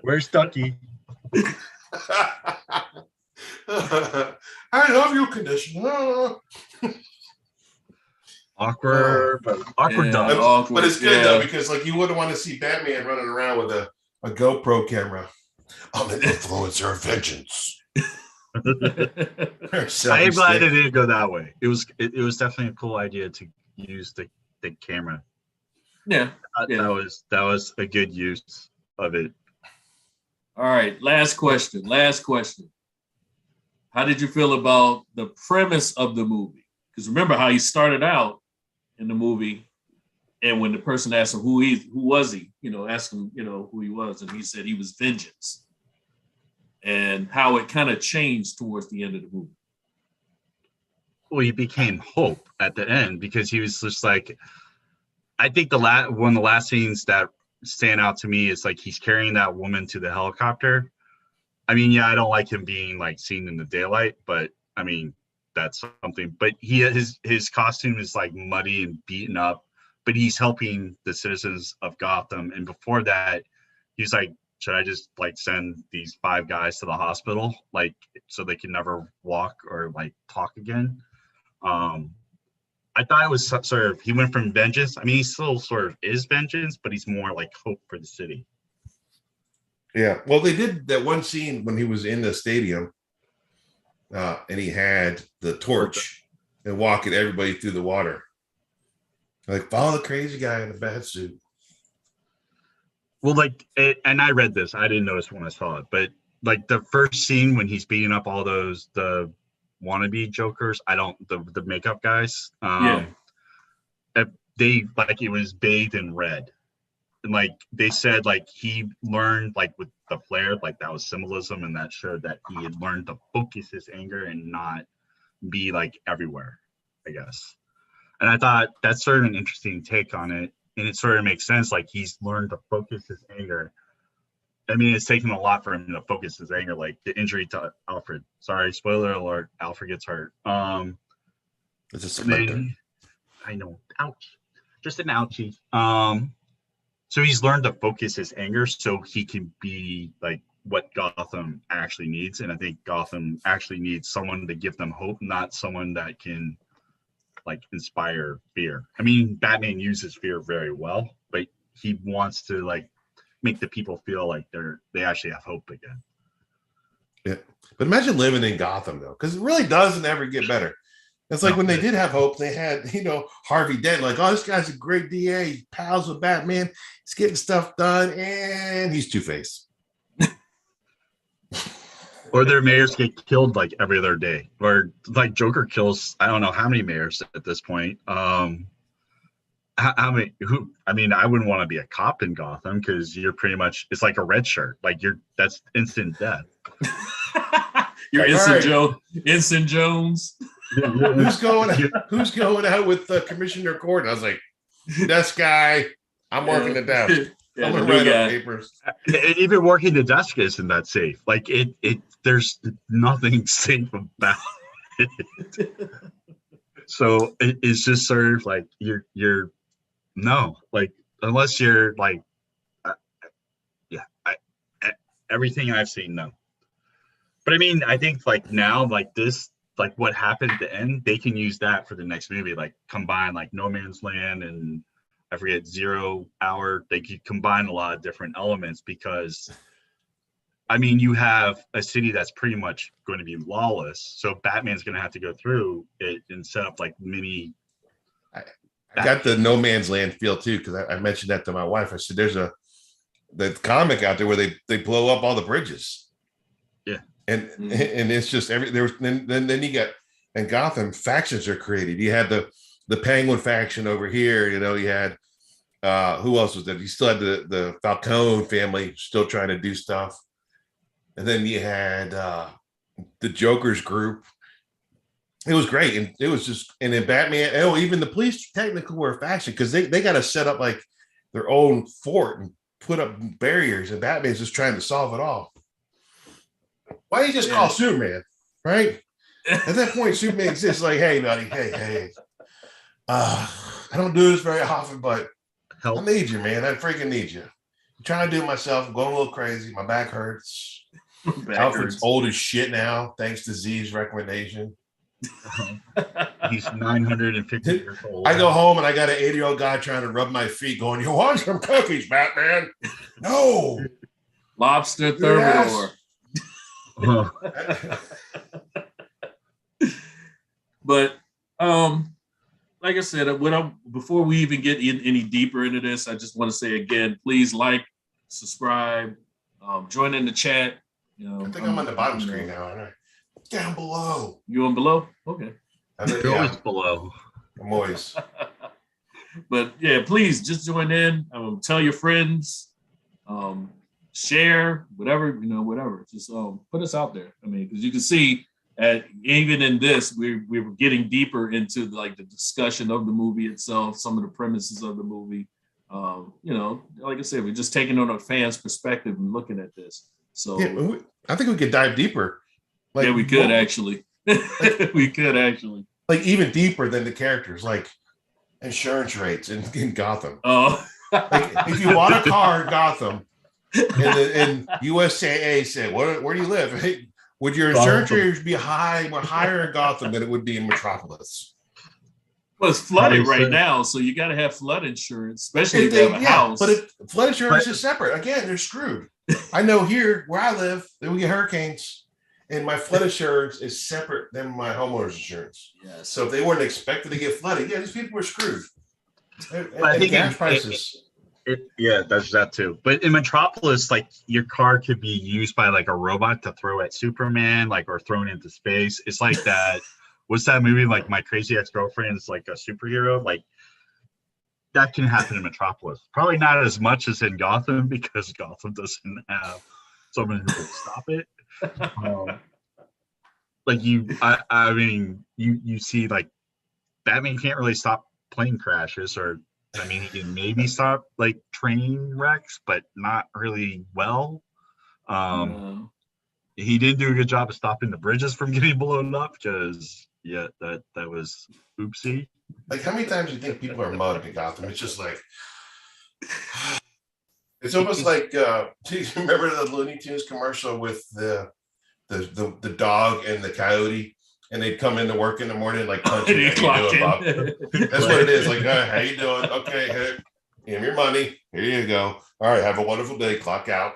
Where's Ducky? I love you, conditioner. Awkward, but awkward dog. Awkward, but it's good though, because like you wouldn't want to see Batman running around with a GoPro camera. I'm an influencer of vengeance. I'm glad it didn't go that way. It was definitely a cool idea to use the camera. Yeah. That was a good use of it. All right, last question. How did you feel about the premise of the movie? Because remember how he started out in the movie, and when the person asked him who was he, asked him, who he was, and he said he was vengeance, and how it kind of changed towards the end of the movie. Well, he became Hope at the end because he was just like, I think one of the last scenes that stand out to me is like he's carrying that woman to the helicopter. I mean, yeah, I don't like him being like seen in the daylight, but I mean, that's something. But his costume is like muddy and beaten up, but he's helping the citizens of Gotham. And before that, he's like, should I just like send these 5 guys to the hospital, like so they can never walk or like talk again? I thought it was sort of, he went from vengeance. I mean, he still sort of is vengeance, but he's more like hope for the city. Yeah. Well, they did that one scene when he was in the stadium and he had the torch and walking everybody through the water. Like, follow the crazy guy in the bad suit. Well, and I read this. I didn't notice when I saw it, but like the first scene when he's beating up all the wannabe Jokers, the makeup guys. They like it was bathed in red, like they said, like he learned like with the flare, like that was symbolism, and that showed that he had learned to focus his anger and not be like everywhere, I guess. And I thought that's sort of an interesting take on it, and it sort of makes sense. Like he's learned to focus his anger. I mean, it's taken a lot for him to focus his anger, like the injury to Alfred. Sorry, spoiler alert, Alfred gets hurt. It's a And then splinter. I know, ouch, just an ouchie. So he's learned to focus his anger so he can be like what Gotham actually needs. And I think Gotham actually needs someone to give them hope, not someone that can like inspire fear. I mean, Batman uses fear very well, but he wants to like make the people feel like they actually have hope again. Yeah. But imagine living in Gotham though, because it really doesn't ever get better. It's like when they did have hope, they had, Harvey Dent, like, oh, this guy's a great DA, he's pals with Batman, he's getting stuff done, and he's Two-Face. Or their mayors get killed like every other day, or like Joker kills I don't know how many mayors at this point. How many? I mean, I wouldn't want to be a cop in Gotham because you're pretty much, it's like a red shirt, like that's instant death. You're Like, Instant Jones. Who's going out with Commissioner Gordon? I was like, this guy, I'm working it down. Yeah, I'm the gonna new write up guy. papers. And even working the desk isn't that safe. Like there's nothing safe about it. So it's just sort of like you're no, like unless you're like, everything I've seen, no. But I mean, I think like now, like this, like what happened at the end, they can use that for the next movie, like combine like No Man's Land and I forget 0 Hour. They could combine a lot of different elements because, I mean, you have a city that's pretty much going to be lawless. So Batman's going to have to go through it and set up like mini. I got the No Man's Land feel too, because I mentioned that to my wife. I said, there's the comic out there where they blow up all the bridges. Yeah. And it's just then you got in Gotham factions are created. You had the Penguin faction over here, you had who else was there? You still had the Falcone family still trying to do stuff. And then you had the Joker's group. It was great. And it was just, and then Batman, even the police technically were a faction because they got to set up like their own fort and put up barriers, and Batman's just trying to solve it all. Why don't you just call Superman, right? At that point, Superman exists like, hey, buddy, hey. I don't do this very often, but Help. I need you, man. I freaking need you. I'm trying to do it myself. I'm going a little crazy. My back hurts. Alfred's old as shit now, thanks to Z's recommendation. He's 950 years old. I go home and I got an 80-year-old guy trying to rub my feet going, you want some cookies, Batman? No. Lobster thermidor. But like I said, before we even get any deeper into this, I just want to say again, please like, subscribe, join in the chat. I think I'm on the bottom screen now, aren't I? Down below. You on below? Okay. You're always below. I'm always. But yeah, please just join in. Tell your friends. Share whatever, whatever. Just put us out there. I mean, because you can see, even in this, we were getting deeper into like the discussion of the movie itself, some of the premises of the movie. Like I said, we're just taking on a fan's perspective and looking at this. So yeah, I think we could dive deeper. Like, yeah, we could actually. We could actually. Like even deeper than the characters, like insurance rates in Gotham. Oh. Like if you bought a car in Gotham and USAA said, where do you live? Hey, would your insurance rates be higher in Gotham than it would be in Metropolis? Well, it's flooded right now, so you got to have flood insurance, especially if you have a house. But flood insurance is separate. Again, they're screwed. I know here where I live, we get hurricanes. And my flood insurance is separate than my homeowner's insurance. Yes. So if they weren't expected to get flooded, these people were screwed. I think gas prices. That's that too. But in Metropolis, like your car could be used by like a robot to throw at Superman, like or thrown into space. It's like that. What's that movie? Like My Crazy Ex-Girlfriend is like a superhero. Like that can happen in Metropolis. Probably not as much as in Gotham because Gotham doesn't have someone who can stop it. I mean, you see, like, Batman can't really stop plane crashes, or I mean, he can maybe stop like train wrecks, but not really well. He didn't do a good job of stopping the bridges from getting blown up because that was oopsie. Like, how many times do you think people are mugged in Gotham? It's just like, it's almost like, do you remember the Looney Tunes commercial with the dog and the coyote, and they'd come into work in the morning like punching. How you doing, Bob? That's what it is. Like, how you doing? Okay, here, give your money. Here you go. All right, have a wonderful day. Clock out.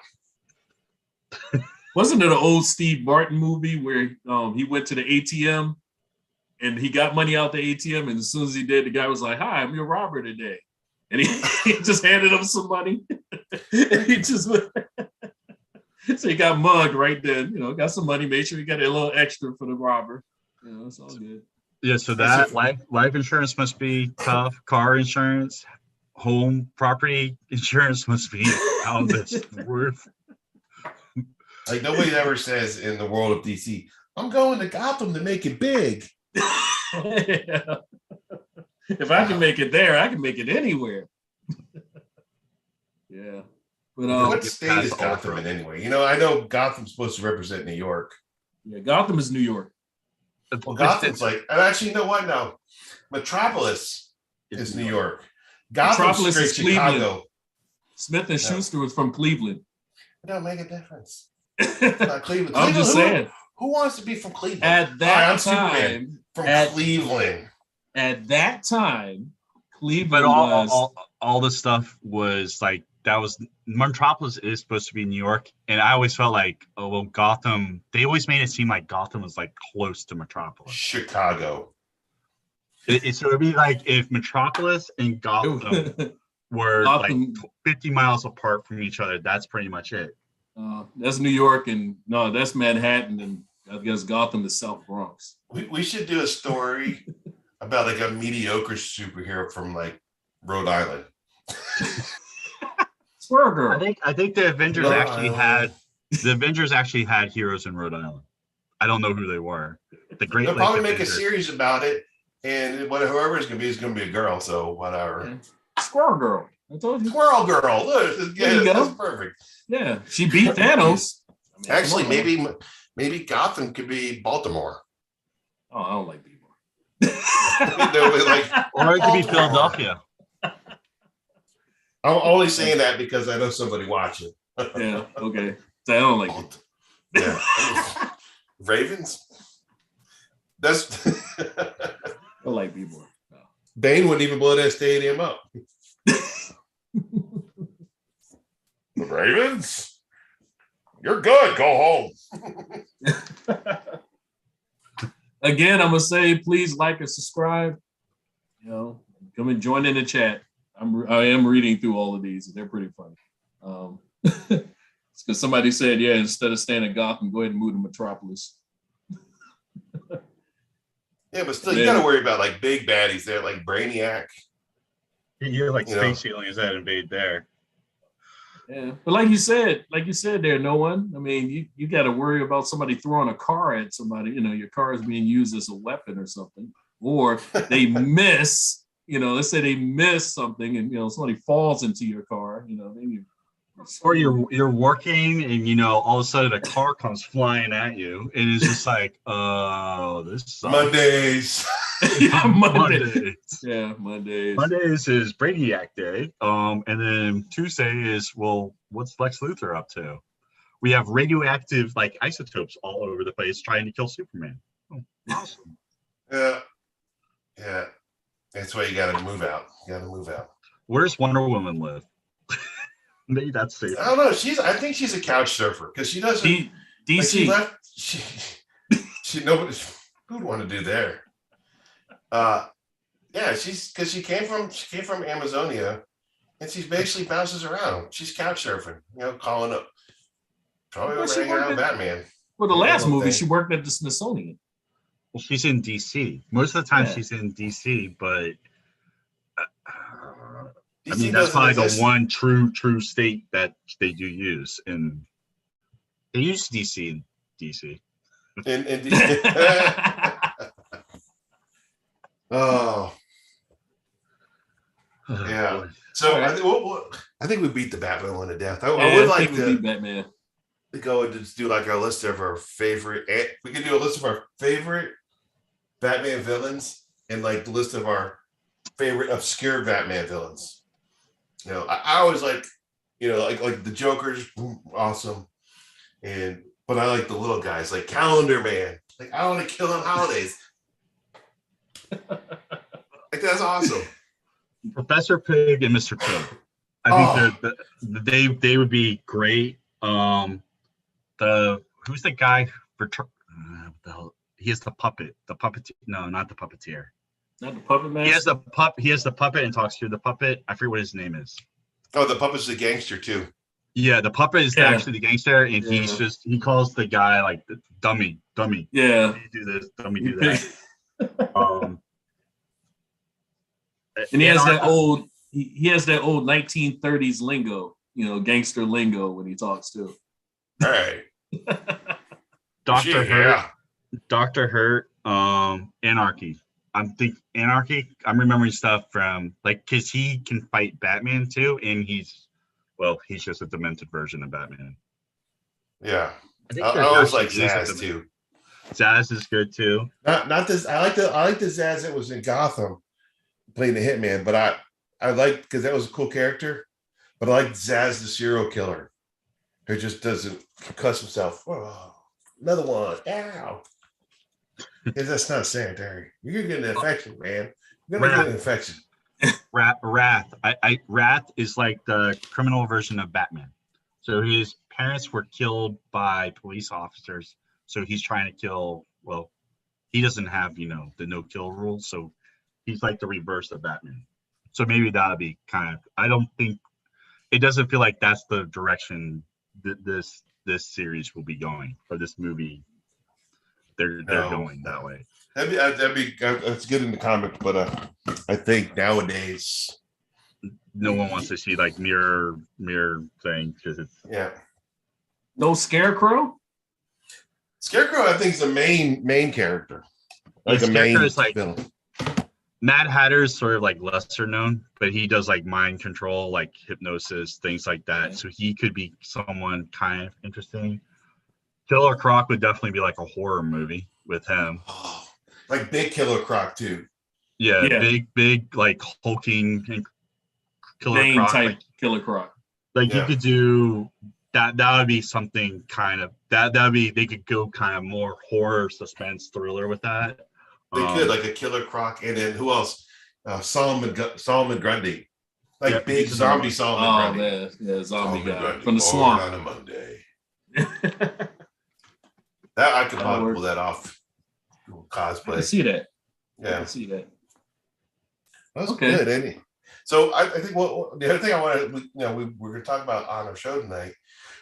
Wasn't it an old Steve Martin movie where he went to the ATM and he got money out the ATM, and as soon as he did, the guy was like, "Hi, I'm your robber today," and he just handed him some money. And he just so he got mugged right then. Got some money, made sure he got a little extra for the robber. It's all good. Yeah, so that life insurance must be tough. Car insurance, home property insurance must be out of this roof. Like, nobody ever says in the world of DC, "I'm going to Gotham to make it big." Yeah. If I can make it there, I can make it anywhere. Yeah. But what state is Gotham in anyway? I know Gotham's supposed to represent New York. Yeah, Gotham is New York. Well, Gotham's like, and actually, you know what? No, Metropolis is New York. Gotham's straight Chicago. Cleveland. Smith and Schuster was from Cleveland. It don't make a difference. Not Cleveland. I'm just saying. Who wants to be from Cleveland? At that time, from Cleveland. At that time, Cleveland but all the stuff was like, that was, Metropolis is supposed to be New York, and I always felt like, oh well, Gotham. They always made it seem like Gotham was like close to Metropolis. Chicago. So it'd be like if Metropolis and Gotham were like 50 miles apart from each other. That's pretty much it. That's New York, and no, that's Manhattan, and I guess Gotham is South Bronx. We should do a story about like a mediocre superhero from like Rhode Island. Squirrel Girl. I think the Avengers actually had heroes in Rhode Island. I don't know who they were. They'll probably make a series about it, and whoever it's gonna be is gonna be a girl. So whatever. Yeah. Squirrel Girl. I told you. Squirrel Girl. Look, that's perfect. Yeah, she beat Thanos. Actually, maybe Gotham could be Baltimore. Oh, I don't like Baltimore. Or it could be Philadelphia. I'm only saying that because I know somebody watching. Yeah, okay. So I don't like it. Yeah. Ravens? That's I like Baltimore. No. Bane wouldn't even blow that stadium up. The Ravens? You're good. Go home. Again, I'm gonna say, please like and subscribe. Come and join in the chat. I am reading through all of these, and they're pretty funny. It's because somebody said, yeah, instead of staying in Gotham, go ahead and move to Metropolis. Yeah, but still, you got to worry about like big baddies there, like Brainiac. You're like space aliens that invade there. Yeah, but like you said there, no one. I mean, you got to worry about somebody throwing a car at somebody. Your car is being used as a weapon or something, or they miss. Let's say they miss something, and somebody falls into your car. Then or you're working, and all of a sudden a car comes flying at you, and it's just like, oh, this sucks. Mondays. Yeah, Mondays. Yeah, Mondays. Mondays is Brainiac Day. And then Tuesday is, well, what's Lex Luthor up to? We have radioactive like isotopes all over the place trying to kill Superman. Oh, awesome. Yeah. That's why you gotta move out. Where's Wonder Woman live? Maybe that's safe. I don't know. I think she's a couch surfer because she doesn't. DC. Like she nobody. Who'd want to do there? Yeah, she came from Amazonia, and she basically bounces around. She's couch surfing, calling up. Probably over hanging around Batman. Well, the last movie she worked at the Smithsonian. Well, she's in DC. Most of the time she's in DC, but I mean, that's probably the one true state that they do use, and they use DC in DC. In DC. Oh, yeah. So I think we beat the Batman one to death. I would like to beat Batman. Go and just do like our list of our favorite. We can do a list of our favorite Batman villains and like the list of our favorite obscure Batman villains. You know, I always like, you know, like the Joker's awesome, but I like the little guys like Calendar Man. Like I want to kill on holidays. Like that's awesome. Professor Pig and Mr. Pig. I think they would be great. Who's the guy for he has the puppet. The puppeteer. No, not the puppeteer. Not the puppet man. He has the puppet and talks to the puppet. I forget what his name is. Oh, the puppet's the gangster too. Yeah, the puppet is actually the gangster, and he calls the guy like the dummy. Yeah. You do this, dummy do that. And he has that old 1930s lingo, you know, gangster lingo when he talks too. All right. Dr. Hurt. Dr. Hurt, Anarchy. I'm remembering stuff from like because he can fight Batman too, and he's just a demented version of Batman. Yeah. I always like Zaz too. Zaz is good too. Not this. I like the Zaz that was in Gotham playing the Hitman, but I like because that was a cool character. But I like Zaz the serial killer, who just doesn't cuss himself. Oh, another one. Ow. Because that's not sanitary. You're gonna get an infection, man. You're gonna get an infection. Wrath. Wrath is like the criminal version of Batman. So his parents were killed by police officers. So he's trying to kill. Well, he doesn't have the no kill rule. So he's like the reverse of Batman. So maybe that'll be kind of. I don't think it doesn't feel like that's the direction that this series will be going, or this movie. They're going that way. That's good in the comics, but I think nowadays no one wants to see like mirror thing because it's no Scarecrow. Scarecrow, I think, is the main character. Like a main is like villain. Mad Hatter's sort of like lesser known, but he does like mind control, like hypnosis, things like that. So he could be someone kind of interesting. Killer Croc would definitely be like a horror movie with him. Oh, like big Killer Croc too. Yeah. Big like hulking Killer Croc type like, Killer Croc. Like you could do that. That would be something kind of that would be. They could go kind of more horror suspense thriller with that. They could like a Killer Croc, and then who else? Solomon Grundy, like big zombie Solomon Grundy. Man. Yeah, zombie guy Grundy, from the swamp on a Monday. That I could probably pull that off. Cosplay. I can see that. Yeah, I can see that. That's good, ain't it? So I think the other thing I wanted, we're going to talk about on our show tonight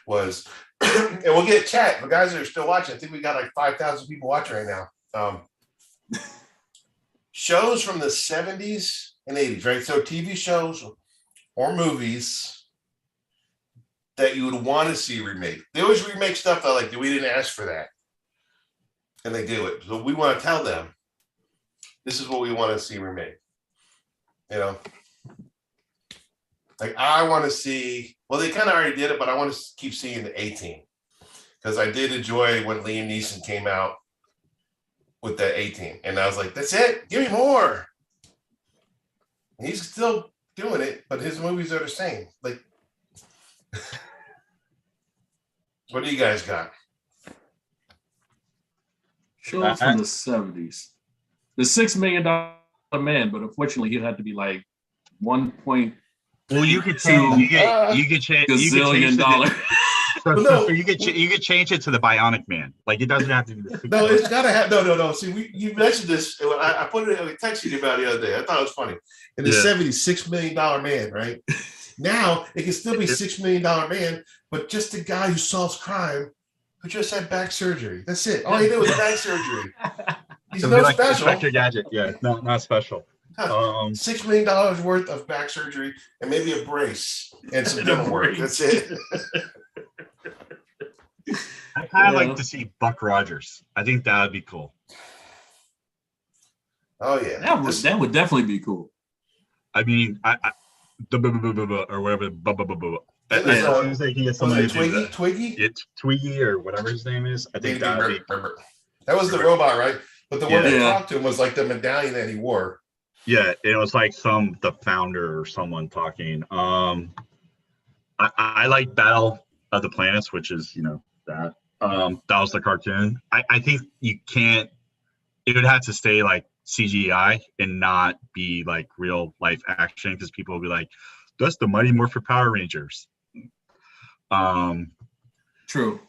was, and we'll get chat. The guys that are still watching, I think we got like 5,000 people watching right now. Shows from the 70s and 80s, right? So TV shows or movies that you would want to see remade. They always remake stuff that like we didn't ask for that, and they do it. So we want to tell them this is what we want to see remade. Like I want to see. Well, they kind of already did it, but I want to keep seeing the A-Team because I did enjoy when Liam Neeson came out with that A-Team, and I was like, "That's it. Give me more." And he's still doing it, but his movies are the same. Like. What do you guys got? Shows from the 70s. The $6 million man, but unfortunately he'd have to be like 1.2 Well, you could say you could change gazillion dollar. So you could change it to the Bionic Man. Like it doesn't have to be the No, it's gotta have no. See, you mentioned this. I put it. I texted you about it the other day. I thought it was funny. In the 70s, $6 million man, right? Now it can still be $6 million man, but just a guy who solves crime who just had back surgery. That's it. All he did was back surgery. He's no like special. Inspector Gadget. Yeah, not special. $6 million worth of back surgery and maybe a brace and some And a dental work. brace. That's it. I kind of like to see Buck Rogers. I think that would be cool. Oh yeah, That would definitely be cool. I mean, or whatever. Yeah. I was thinking of somebody Twiggy. It's Twiggy or whatever his name is. I think that would be. That was the robot, right? But the one that Yeah. talked to him was like the medallion that he wore. Yeah, it was like the founder or someone talking. I like Battle of the Planets, which is that. That was the cartoon. I think you can't. It would have to stay like CGI and not be like real life action because people will be like, "That's the Mighty Morphin Power Rangers." True.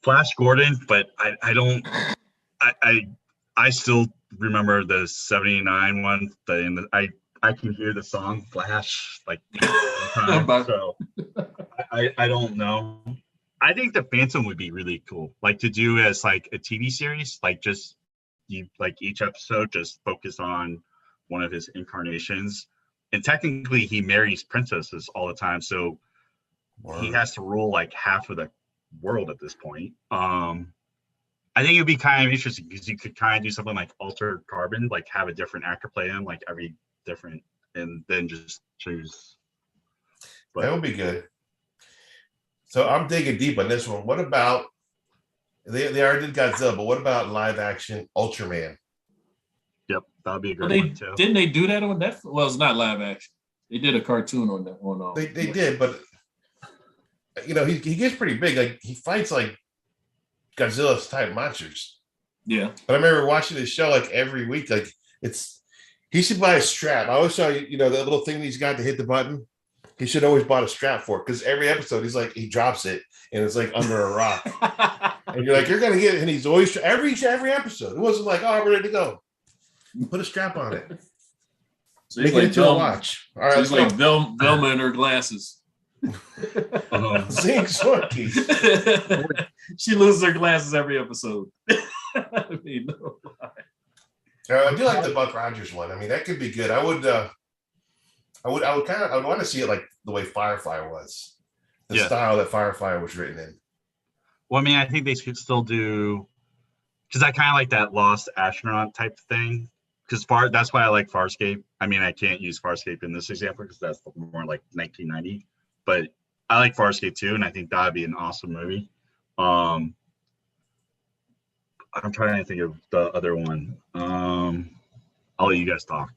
Flash Gordon, but I don't. I still remember the '79 one. I can hear the song Flash like so I don't know. I think the Phantom would be really cool, like to do as like a TV series, like just each episode just focus on one of his incarnations, and technically he marries princesses all the time, so he has to rule like half of the world at this point. I think it'd be kind of interesting because you could kind of do something like Altered Carbon, like have a different actor play him, like every different, and then just choose. But that would be good. So I'm digging deep on this one. What about they already did Godzilla, but what about live action Ultraman? Yep, that'd be a good one too. Didn't they do that on Netflix? Well, it's not live action. They did a cartoon on that. They did, but he gets pretty big. Like he fights like Godzilla's type monsters. Yeah. But I remember watching this show like every week. Like he should buy a strap. I always saw the little thing he's got to hit the button. He should always bought a strap for it because every episode he drops it and it's like under a rock. And you're like, you're gonna get it, and he's always every episode. It wasn't like, oh, I'm ready to go. Put a strap on it. So Make it into a watch. All right, so it's like Velma and her glasses. Zing Zorky. She loses her glasses every episode. I mean, no lie. I do like the Buck Rogers one. I mean, that could be good. I would want to see it like the way Firefly was, the style that Firefly was written in. Well, I mean, I think they should still do, because I kind of like that Lost Astronaut type thing. Because that's why I like Farscape. I mean, I can't use Farscape in this example because that's more like 1990. But I like Farscape too, and I think that'd be an awesome movie. I'm trying to think of the other one. I'll let you guys talk.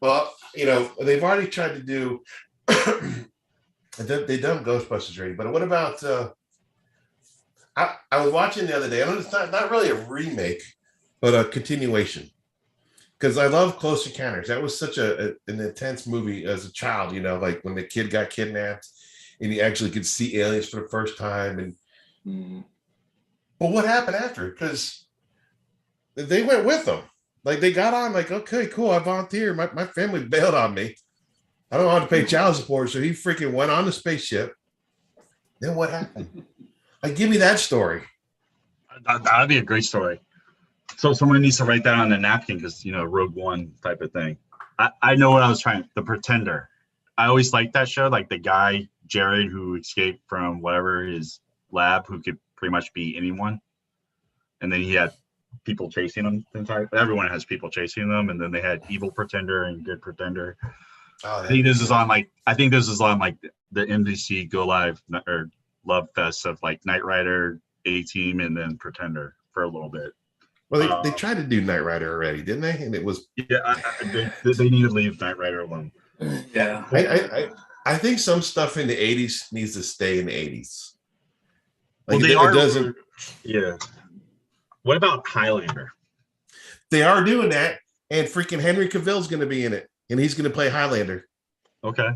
Well, they've already tried to do. They've done Ghostbusters already, but what about? I was watching the other day. I know it's not really a remake, but a continuation. Because I love Close Encounters. That was such an intense movie as a child. Like when the kid got kidnapped, and he actually could see aliens for the first time. And but what happened after? Because they went with them. Like they got on. Like, okay, cool. I volunteered. My family bailed on me. I don't want to pay child support, so he freaking went on the spaceship. Then what happened? Like, give me that story. That'd be a great story. So someone needs to write that on a napkin because Rogue One type of thing. I know what I was trying. The Pretender. I always liked that show. Like the guy Jared who escaped from whatever his lab, who could pretty much be anyone, and then he had people chasing him. Everyone has people chasing them, and then they had evil Pretender and good Pretender. Oh, I think this is on like the NBC Go Live or Love Fest of like Knight Rider, A-Team, and then Pretender for a little bit. Well, they tried to do Knight Rider already, didn't they? And it was they need to leave Knight Rider alone. Yeah, I think some stuff in the 80s needs to stay in the 80s. Like well, it doesn't. Yeah. What about Highlander? They are doing that, and freaking Henry Cavill's going to be in it, and he's going to play Highlander. Okay.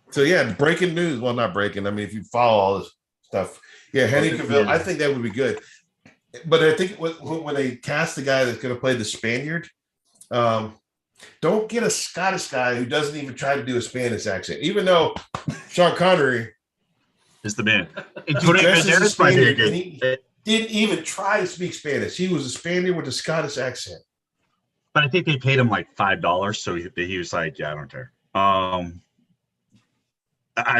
So yeah, breaking news. Well, not breaking. I mean, if you follow all this stuff, Henry Cavill. I think that would be good. But I think when they cast the guy that's going to play the Spaniard, don't get a Scottish guy who doesn't even try to do a Spanish accent, even though Sean Connery is the man. dresses as a Spaniard, and didn't even try to speak Spanish. He was a Spaniard with a Scottish accent. But I think they paid him like $5, so he was like, "Yeah, I don't care." I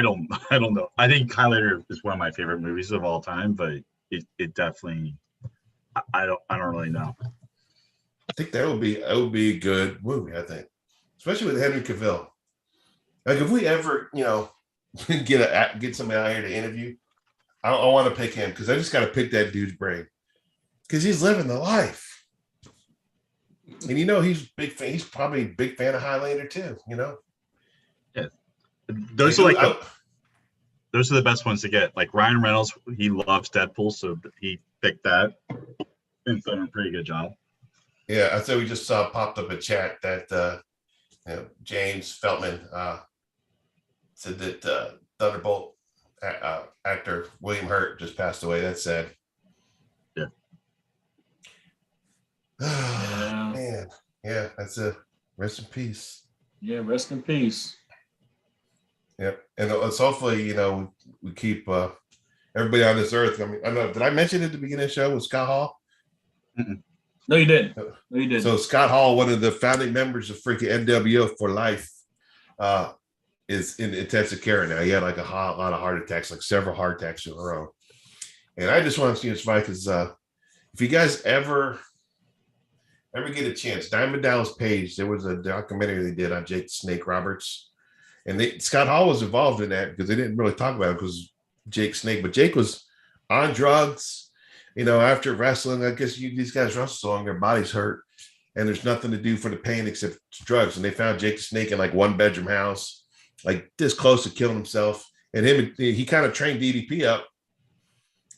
don't know. I think Highlander is one of my favorite movies of all time, but it definitely, I don't really know. I think that would be a good movie. I think, especially with Henry Cavill. Like if we ever, get somebody out here to interview, I want to pick him because I just got to pick that dude's brain because he's living the life. And he's big fan. He's probably a big fan of Highlander too. Yeah, those are those are the best ones to get. Like Ryan Reynolds, he loves Deadpool, so he picked that and done a pretty good job. Yeah, I said we just saw popped up a chat that James Feltman said that Thunderbolt actor William Hurt just passed away. That's sad. Yeah. Man, yeah, that's a rest in peace. Yeah, rest in peace. Yep, and it's hopefully we keep everybody on this earth. I mean, I don't know. Did I mention at the beginning of the show with Scott Hall? Mm-mm. No, you didn't. No, you didn't. So Scott Hall, one of the founding members of freaking NWO for life, is in intensive care now. He had like a lot of heart attacks, like several heart attacks in a row. And I just want to see this fight because if you guys ever get a chance, Diamond Dallas Page, there was a documentary they did on Jake the Snake Roberts. And Scott Hall was involved in that because they didn't really talk about it because Jake Snake, but Jake was on drugs, after wrestling. I guess these guys wrestle so long, their bodies hurt, and there's nothing to do for the pain except drugs. And they found Jake the Snake in like one bedroom house, like this close to killing himself. And he kind of trained DDP up.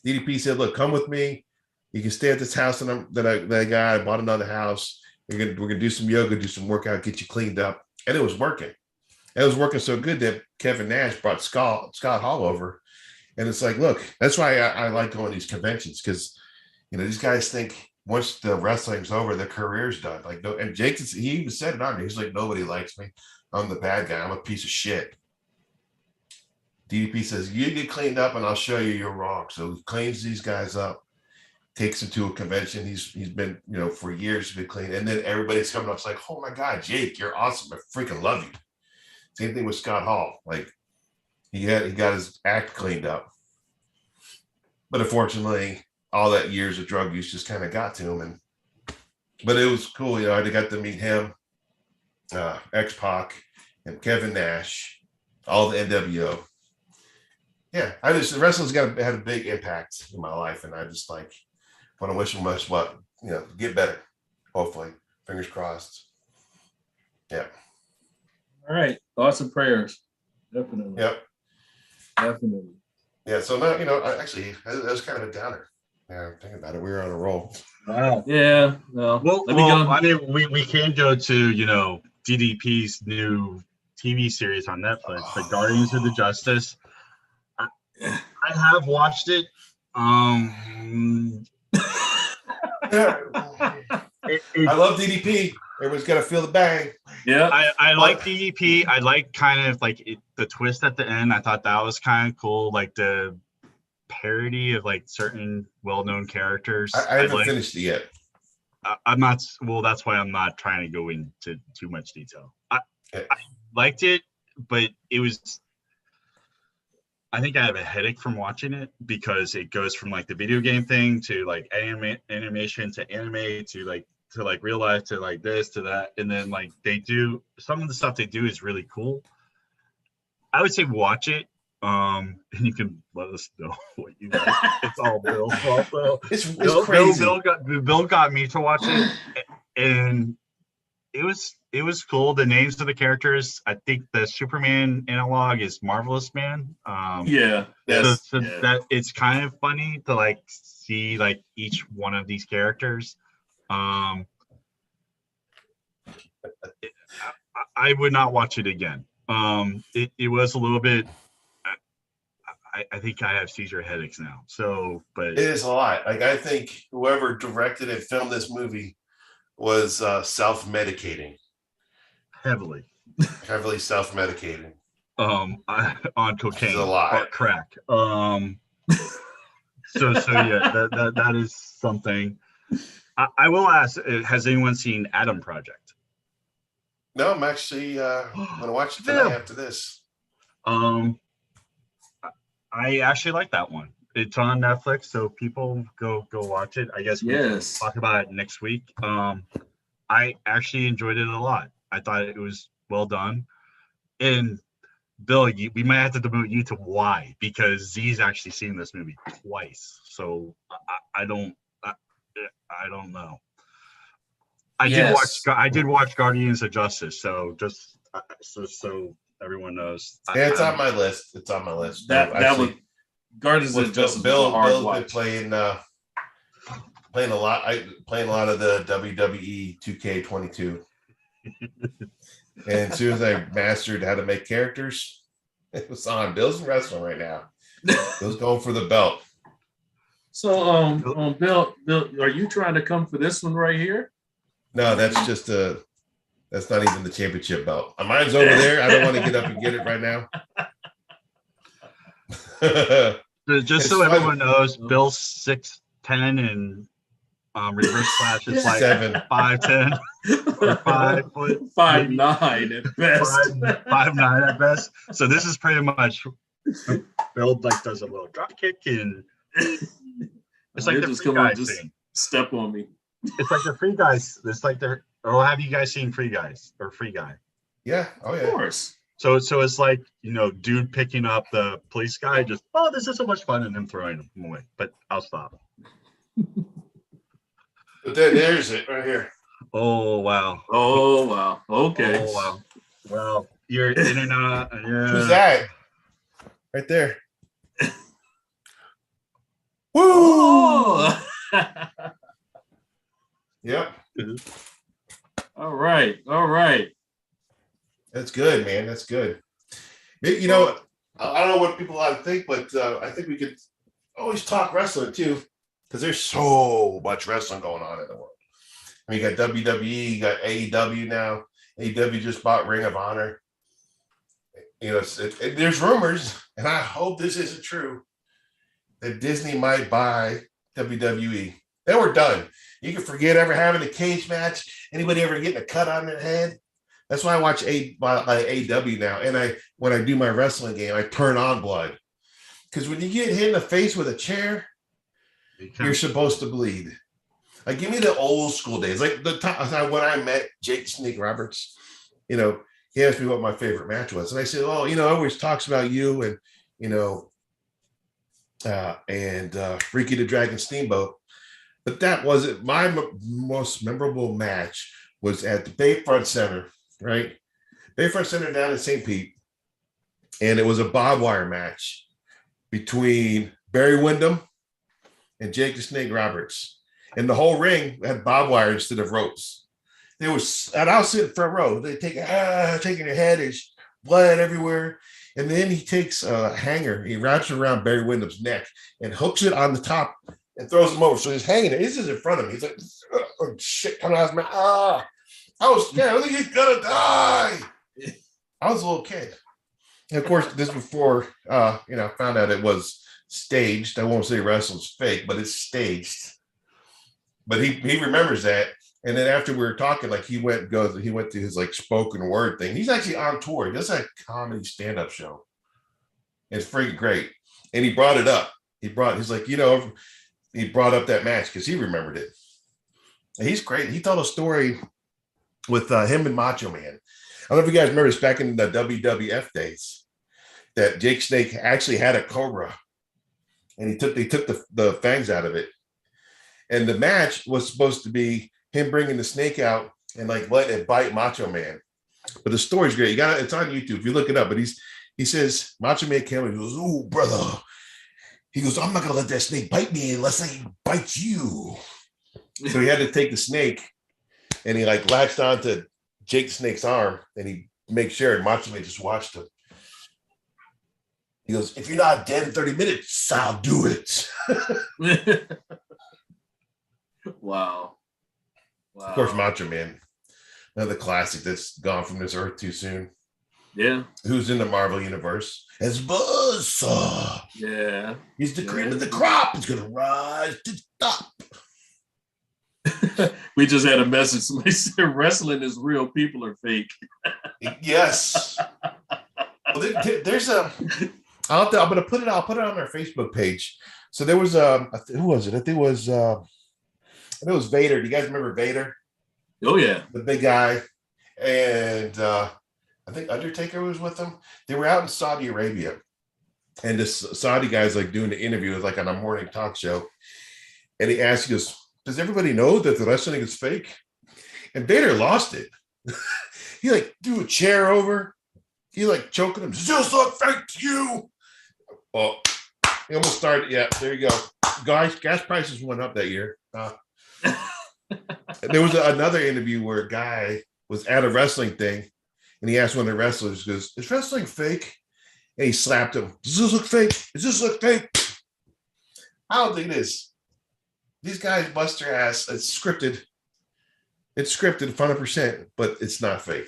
DDP said, "Look, come with me. You can stay at this house that I got. I bought another house. We're gonna do some yoga, do some workout, get you cleaned up." And it was working. It was working so good that Kevin Nash brought Scott Hall over. And it's like, look, that's why I like going to these conventions because, these guys think once the wrestling's over, their career's done. Like, no, and Jake, he even said it on me. He's like, nobody likes me. I'm the bad guy. I'm a piece of shit. DDP says, you get cleaned up and I'll show you you're wrong. So he cleans these guys up, takes them to a convention. He's been, for years he's been clean. And then everybody's coming up. It's like, oh my God, Jake, you're awesome. I freaking love you. Same thing with Scott Hall. Like he got his act cleaned up. But unfortunately, all that years of drug use just kind of got to him. But it was cool. I got to meet him, X-Pac, and Kevin Nash, all the NWO. Yeah, the wrestling's had a big impact in my life. And I just want to wish him much luck, get better. Hopefully. Fingers crossed. Yeah. All right. Thoughts and prayers. Definitely. Yep. Definitely. Yeah. So now, actually, that was kind of a downer. Yeah, think about it. We were on a roll. Wow. Yeah. No. Well, I mean, we can go to, DDP's new TV series on Netflix, The Guardians of the Justice. I have watched it. I love DDP. Everyone's got to feel the bang. Yeah. I like DDP. I like kind of like the twist at the end. I thought that was kind of cool. Like the parody of like certain well-known characters. I haven't finished it yet. I'm not. Well, that's why I'm not trying to go into too much detail. I liked it, but it was. I think I have a headache from watching it because it goes from like the video game thing to like animation to anime to real life to like this to that, and then like they do some of the stuff they do is really cool. I would say watch it. And you can let us know what you like. It's all Bill's fault though. It's crazy. Bill got me to watch it, and it was cool. The names of the characters. I think the Superman analog is Marvelous Man. Yeah. Yes. So that it's kind of funny to like see like each one of these characters. I would not watch it again. It was a little bit. I think I have seizure headaches now. So, but it is a lot. Like I think whoever directed and filmed this movie was self-medicating. Heavily self-medicating. On cocaine a lot. or crack. So yeah, that is something. I will ask: has anyone seen Adam Project? No, I'm actually gonna watch it tonight Phil. after this. I actually like that one. It's on Netflix, so people go watch it. I guess we can Yes. talk about it next week. I actually enjoyed it a lot. I thought it was well done. And Bill, we might have to demote you to why, because Z's actually seen this movie twice. So I don't know. Yes. I did watch Guardians of Justice. So just so everyone knows. Yeah, it's on my list. It's on my list. That was Guardians of Justice was a hard Bill's watch. been playing a lot. Playing a lot of the WWE 2K22. And as soon as I mastered how to make characters, it was on. Bill's wrestling right now. Bill's going for the belt. So, Bill, are you trying to come for this one right here? No, that's not even the championship belt. Mine's over there. I don't want to get up and get it right now. Just so everyone knows, Bill's 6'10" and reverse slash is like 5'10" or 5 foot, 5'9" at best. 5'9" at best. So this is pretty much Bill like does a little drop kick and it's like the Free Guys thing. Step on me. It's like the Free Guys. It's like they're. Or have you guys seen Free Guys or Free Guy? Yeah. Oh yeah. Of course. So it's like, dude picking up the police guy, just, oh, this is so much fun, and him throwing him away. But I'll stop. But there's it right here. Oh wow. Oh wow. Okay. Oh wow. Well, you're in and out. Yeah. Who's that? Right there. Woo! Oh. Yep. All right. That's good, man. That's good. I don't know what people ought to think, but I think we could always talk wrestling too, because there's so much wrestling going on in the world. I mean, you got WWE, you got AEW now. AEW just bought Ring of Honor. There's rumors, and I hope this isn't true, that Disney might buy WWE. They were done. You can forget ever having a cage match, anybody ever getting a cut on their head. That's why I watch AEW now. And when I do my wrestling game, I turn on blood. Because when you get hit in the face with a chair, you're supposed to bleed. Like, give me the old school days. Like the time when I met Jake Snake Roberts, he asked me what my favorite match was. And I said, oh, always talks about you and, Ricky the Dragon Steamboat. But that wasn't my most memorable match. Was at the Bayfront Center, right? Bayfront Center down in St. Pete. And it was a barbed wire match between Barry Windham and Jake the Snake Roberts. And the whole ring had barbed wire instead of ropes. And I was sitting front row. They taking your head, there's blood everywhere. And then he takes a hanger, he wraps it around Barry Windham's neck and hooks it on the top and throws him over. So he's hanging there. He's just in front of me. He's like, oh, shit coming out of his mouth. I was scared. I think he's gonna die. I was a little kid. And of course, this before I found out it was staged. I won't say wrestling's fake, but it's staged. But he remembers that. And then after we were talking, like he went to his like spoken word thing. He's actually on tour. He does a comedy stand-up show. It's freaking great. And he brought it up. He brought up that match because he remembered it. And he's great. He told a story with him and Macho Man. I don't know if you guys remember this back in the WWF days that Jake Snake actually had a cobra and they took the fangs out of it. And the match was supposed to be him bringing the snake out and like letting it bite Macho Man. But the story's great. It's on YouTube. If you look it up, but he says, Macho Man came and he goes, "Oh, brother." He goes, "I'm not going to let that snake bite me unless I bite you." So he had to take the snake and he like latched onto Jake Snake's arm and he makes sure, and Macho Man just watched him. He goes, "If you're not dead in 30 minutes, I'll do it." Wow. Of course, Macho Man, another classic that's gone from this earth too soon. Yeah. who's in the Marvel universe, as Buzzsaw. Yeah. He's the cream of the crop. He's gonna rise to the top. We just had a message. Somebody said wrestling is real, people are fake. Yes. Well, there's a. I'm gonna put it. I'll put it on our Facebook page. So there was who was it? I think it was Vader. Do you guys remember Vader? Oh yeah, the big guy, and I think Undertaker was with them. They were out in Saudi Arabia, and this Saudi guy's like doing the interview, like on a morning talk show, and he asked, he goes, "Does everybody know that the wrestling is fake?" And Vader lost it. He like threw a chair over. He like choking him. Just look fake to you. Oh, he almost started. Yeah, there you go. Guys, gas prices went up that year. There was another interview where a guy was at a wrestling thing, and he asked one of the wrestlers, goes, "Is wrestling fake?" And he slapped him. "Does this look fake? Does this look fake?" I don't think it is. These guys bust their ass. It's scripted. It's scripted 100%, but it's not fake.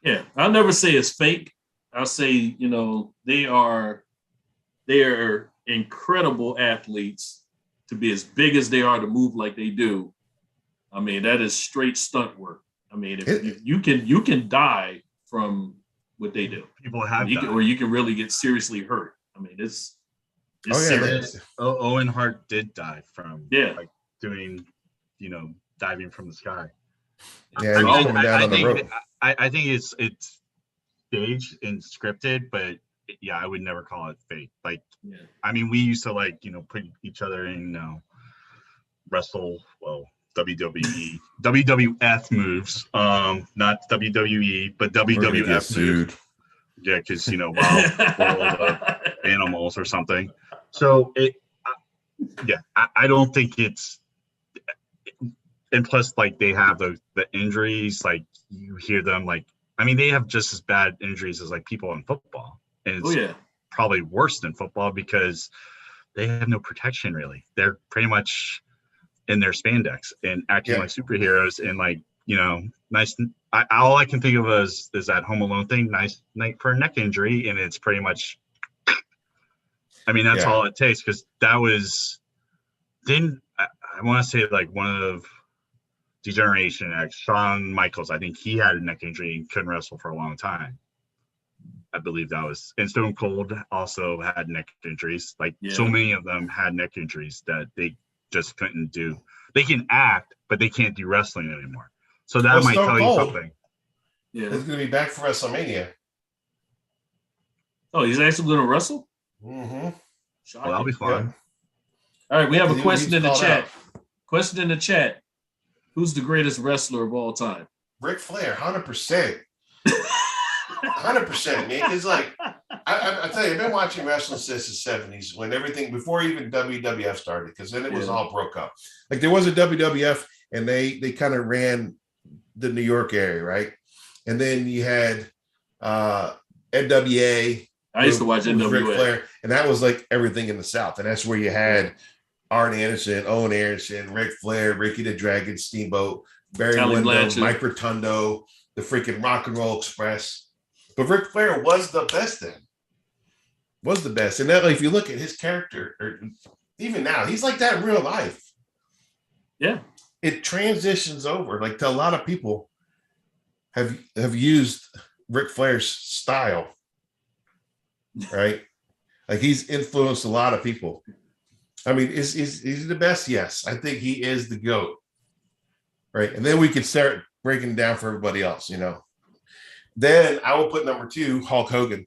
Yeah, I'll never say it's fake. I'll say, they are incredible athletes to be as big as they are, to move like they do. I mean, that is straight stunt work. I mean, if you can die from what they do. People have died. Or you can really get seriously hurt. I mean, it's serious. Owen Hart did die from like doing, diving from the sky. Yeah, coming down on the rope. I think it's staged and scripted, but yeah, I would never call it fake. Like, I mean, we used to put each other in wrestle, WWE, WWF moves, not WWE, but WWF moves. Yeah, because wild world of animals or something. So I don't think it's. And plus, they have the injuries. Like, you hear them. I mean, they have just as bad injuries as people in football, and it's probably worse than football because they have no protection really. They're pretty much in their spandex and acting like superheroes, and nice. All I can think of is that Home Alone thing. Nice night for a neck injury, and it's pretty much. I mean, that's all it takes, because that was. Then I want to say one of Degeneration X, Shawn Michaels. I think he had a neck injury and couldn't wrestle for a long time. I believe that was, and Stone Cold also had neck injuries. So many of them had neck injuries that they just couldn't do. They can act, but they can't do wrestling anymore. So that might tell you something. Yeah, he's going to be back for WrestleMania. Oh, he's actually going to wrestle? Mm-hmm. Well, that'll be fun. All right, we have a question in the chat. Question in the chat. Who's the greatest wrestler of all time? Ric Flair, 100%. 100%, man. It's I tell you, I've been watching wrestling since the 70s, when everything, before even WWF started, because then it was all broke up. There was a WWF, and they kind of ran the New York area, right? And then you had NWA. I used to watch NWA. Ric Flair, and that was everything in the South. And that's where you had Arn Anderson, Owen Anderson, Ric Flair, Ricky the Dragon, Steamboat, Barry Windham, Mike Rotundo, the freaking Rock and Roll Express. But Ric Flair was the best then. Was the best. And now, if you look at his character, or even now, he's like that in real life. Yeah. It transitions over. To a lot of people have used Ric Flair's style. Right? He's influenced a lot of people. I mean, is he the best? Yes. I think he is the GOAT. Right. And then we can start breaking down for everybody else, Then I will put number 2, Hulk Hogan.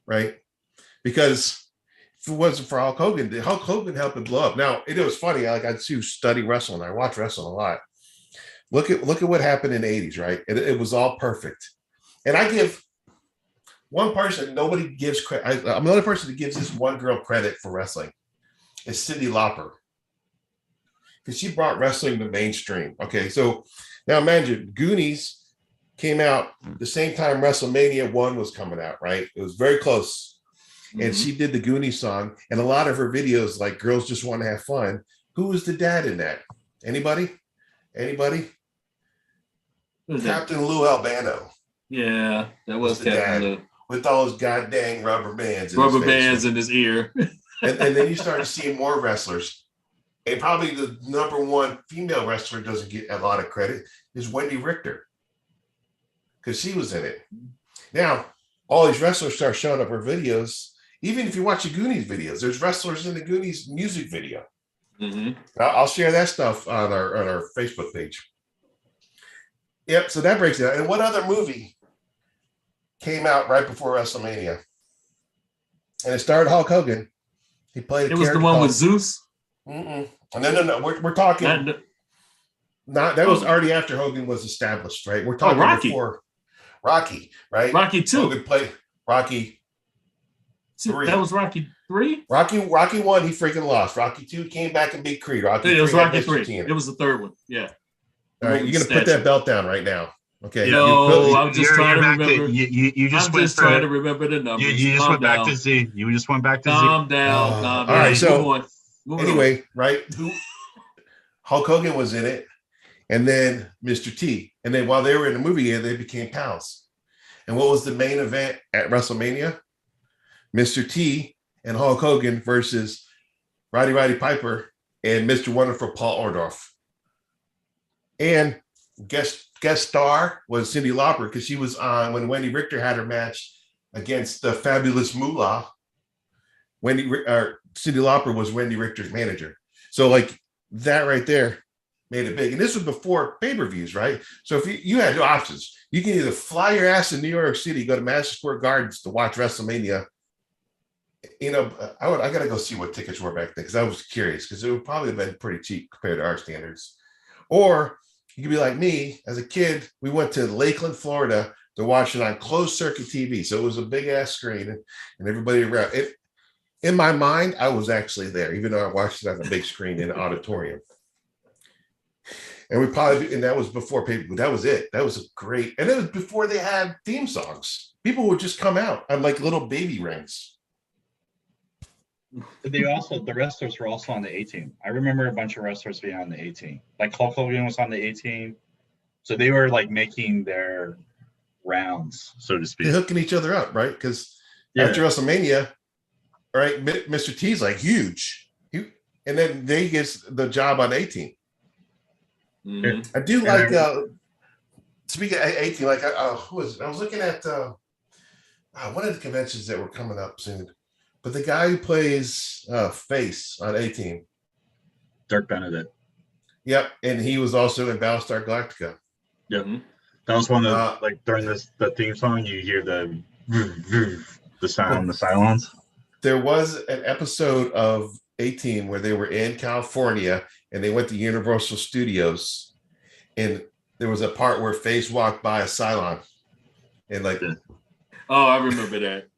Right? Because if it wasn't for Hulk Hogan helped it blow up. Now, it was funny. I do study wrestling. I watch wrestling a lot. Look at what happened in the 80s, right? It was all perfect. And I give one person, nobody gives credit. I'm the only person that gives this one girl credit for wrestling. It's Cyndi Lauper. Because she brought wrestling to mainstream. Okay, so now imagine Goonies came out the same time WrestleMania 1 was coming out, right? It was very close. Mm-hmm. And she did the Goonies song. And a lot of her videos, Girls Just Want to Have Fun. Who was the dad in that? Anybody? Captain Lou Albano. Yeah, that was Was the Captain dad. Lip. With all those goddamn rubber bands. Rubber bands in his ear. And then you start to see more wrestlers. And probably the number one female wrestler doesn't get a lot of credit is Wendy Richter, because she was in it. Now, all these wrestlers start showing up for videos. Even if you watch the Goonies videos, there's wrestlers in the Goonies music video. Mm-hmm. I'll share that stuff on our Facebook page. Yep. So that breaks it down. And what other movie came out right before WrestleMania? And it starred Hulk Hogan. He played. It was the one with Zeus. No. We're talking. That was already after Hogan was established, right? We're talking Rocky. Before Rocky, right? Rocky 2. Hogan played Rocky 3. That was Rocky 3. Rocky 1, he freaking lost. Rocky 2 came back and beat Creed. It was Rocky 3. It was the third one. Yeah. All right, you're gonna put that belt down right now. Okay. No, I'm just trying to remember. You just I'm just trying to remember the numbers. You just went back to Z. You just went back to Z. Calm down. Calm down. All right. So anyway, right? Hulk Hogan was in it, and then Mr. T. And then while they were in the movie, they became pals. And what was the main event at WrestleMania? Mr. T and Hulk Hogan versus Roddy Piper and Mr. Wonderful Paul Orndorff. And guest star was Cyndi Lauper, because she was on when Wendy Richter had her match against the Fabulous Moolah. Cyndi Lauper was Wendy Richter's manager. So like that right there made it big. And this was before pay-per-views, right? So if you had two options, you can either fly your ass to New York City, go to Madison Square Gardens to watch WrestleMania. You know, I got to go see what tickets were back then, because I was curious, because it would probably have been pretty cheap compared to our standards. Or you could be like me. As a kid, we went to Lakeland, Florida to watch it on closed circuit TV. So it was a big ass screen and everybody around. In my mind, I was actually there, even though I watched it on a big screen in an auditorium. And that was before paper. That was it. That was great. And it was before they had theme songs. People would just come out on like little baby rings. The wrestlers were also on the 18. I remember a bunch of wrestlers being on the 18. Like Hulk Hogan was on the 18. So they were like making their rounds, so to speak. They're hooking each other up, right? Because after WrestleMania, right, Mr. T's like huge. And then they gets the job on 18. Mm-hmm. I do like speaking of 18, like who is it? I was looking at one of the conventions that were coming up soon. But the guy who plays Face on 18. Dirk Benedict. Yep. And he was also in Battlestar Galactica. Yep. That was one of like during the theme song, you hear the sound, the silence. There was an episode of 18 where they were in California and they went to Universal Studios, and there was a part where Face walked by a Cylon. And like, I remember that.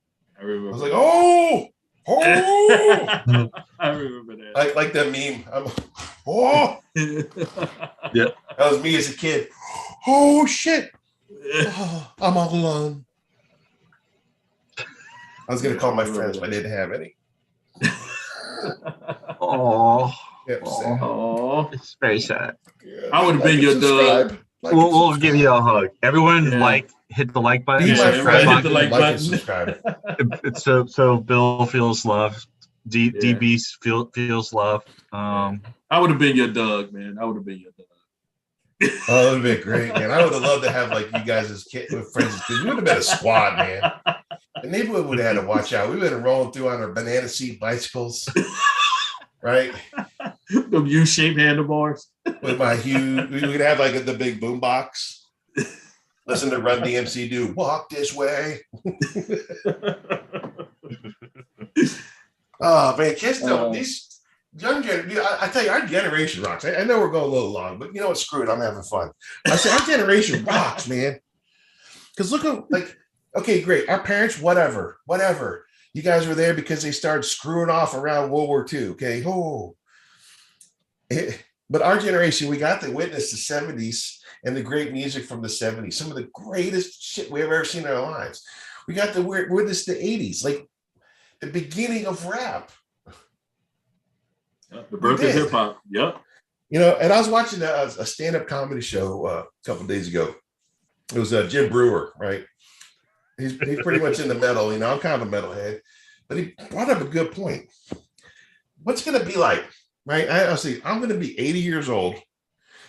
I was like, oh. I remember that. Like that meme. Yeah. That was me as a kid. Oh shit. Oh, I'm all alone. I was gonna call my friends, but I didn't have any. Oh. Yep, it's very sad. Yeah. I would have been your dog. We'll give you a hug. Everyone hit the like button. Hit the like button. Subscribe. So Bill feels love. DB feels love. I would have been your dog, man. I would have been your dog. Oh, that would have been great, man. I would have loved to have like you guys as friends. We would have been a squad, man. The neighborhood would have had to watch out. We would have been rolling through on our banana seat bicycles, right? The U-shaped handlebars. With my huge, we could have like the big boom box. Listen to Run DMC do "Walk This Way." Oh man, kids don't these young generation. I tell you, our generation rocks. I know we're going a little long, but you know what? Screw it. I'm having fun. I say our generation rocks, man. Because look at like, okay, great. Our parents, whatever. You guys were there because they started screwing off around World War II. Okay, but our generation, we got to witness the 70s and the great music from the 70s. Some of the greatest shit we've ever seen in our lives. We got to witness the 80s, like the beginning of rap. The birth of hip hop. Yep. You know, and I was watching a stand-up comedy show a couple of days ago, It was Jim Brewer, right? He's pretty much in the metal. You know, I'm kind of a metalhead, but he brought up a good point. What's going to be like, right? I'm going to be 80 years old,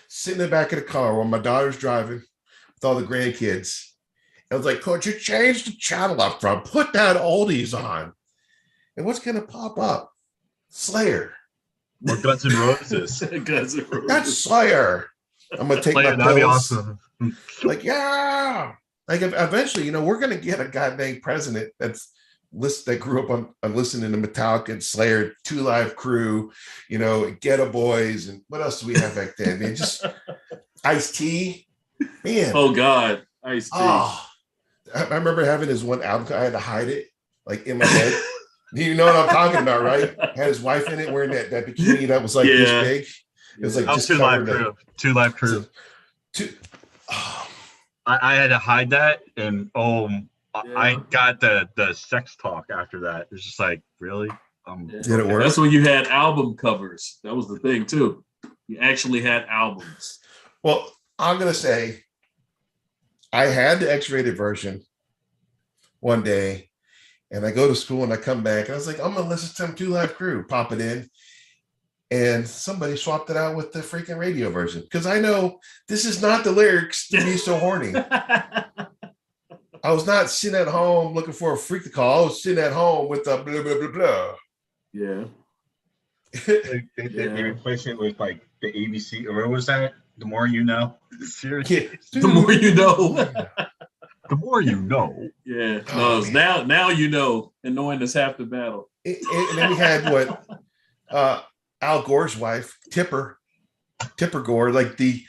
sitting in the back of the car while my daughter's driving with all the grandkids. I was like, could you change the channel up front? Put that oldies on. And what's going to pop up? Slayer. Or Guns N' Roses. Guns N' Roses. That's Slayer. I'm going to take Slayer, my that'd be pills. awesome. Like, yeah. Like eventually, you know, we're going to get a goddamn president that grew up on listening to Metallica and Slayer, Two Live Crew, you know, Ghetto Boys, and what else do we have back then? Man, just Ice-T. Man. Oh God, Ice-T. Oh, I remember having his one album. I had to hide it, like in my bed. You know what I'm talking about, right? Had his wife in it wearing that bikini that was like this big. It was like just Two Live Crew. Two Live Crew. I had to hide that, and I got the sex talk after that. It's just like, really? Did it work? That's when you had album covers. That was the thing too. You actually had albums. Well, I'm gonna say I had the X-rated version one day, and I go to school and I come back and I was like, I'm gonna listen to some Two Live Crew, pop it in. And somebody swapped it out with the freaking radio version. Because I know this is not the lyrics to Be So Horny. I was not sitting at home looking for a freak to call. I was sitting at home with the blah, blah, blah, blah. Yeah. They replaced it with like the ABC, or what was that? The More You Know? Yeah. The more you know. The more you know. Yeah. No, now you know, and knowing is half the battle. And then we had what Al Gore's wife, Tipper Gore, like the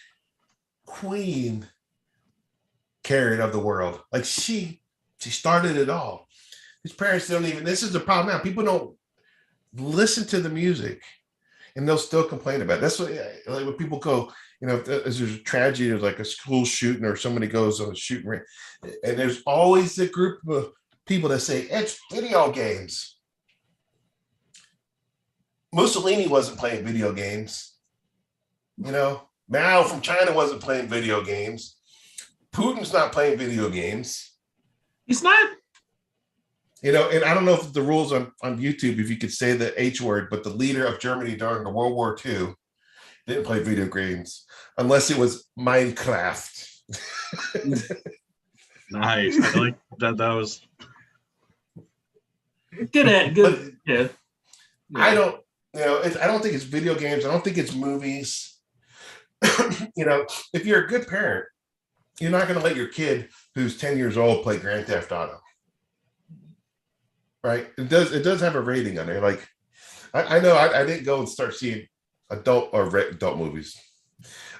queen Karen of the world. Like she started it all. His parents don't even, this is the problem now. People don't listen to the music and they'll still complain about it. That's what, like when people go, you know, if there's a tragedy or like a school shooting or somebody goes on a shooting range, and there's always a group of people that say, it's video games. Mussolini wasn't playing video games. You know, Mao from China wasn't playing video games. Putin's not playing video games. He's not. You know, and I don't know if the rules on YouTube, if you could say the H word, but the leader of Germany during the World War II didn't play video games unless it was Minecraft. Nice. I like that was Good. Yeah. I don't, you know, I don't think it's video games. I don't think it's movies. You know, if you're a good parent, you're not going to let your kid who's 10 years old play Grand Theft Auto. Right? It does have a rating on there. Like, I know I didn't go and start seeing adult movies.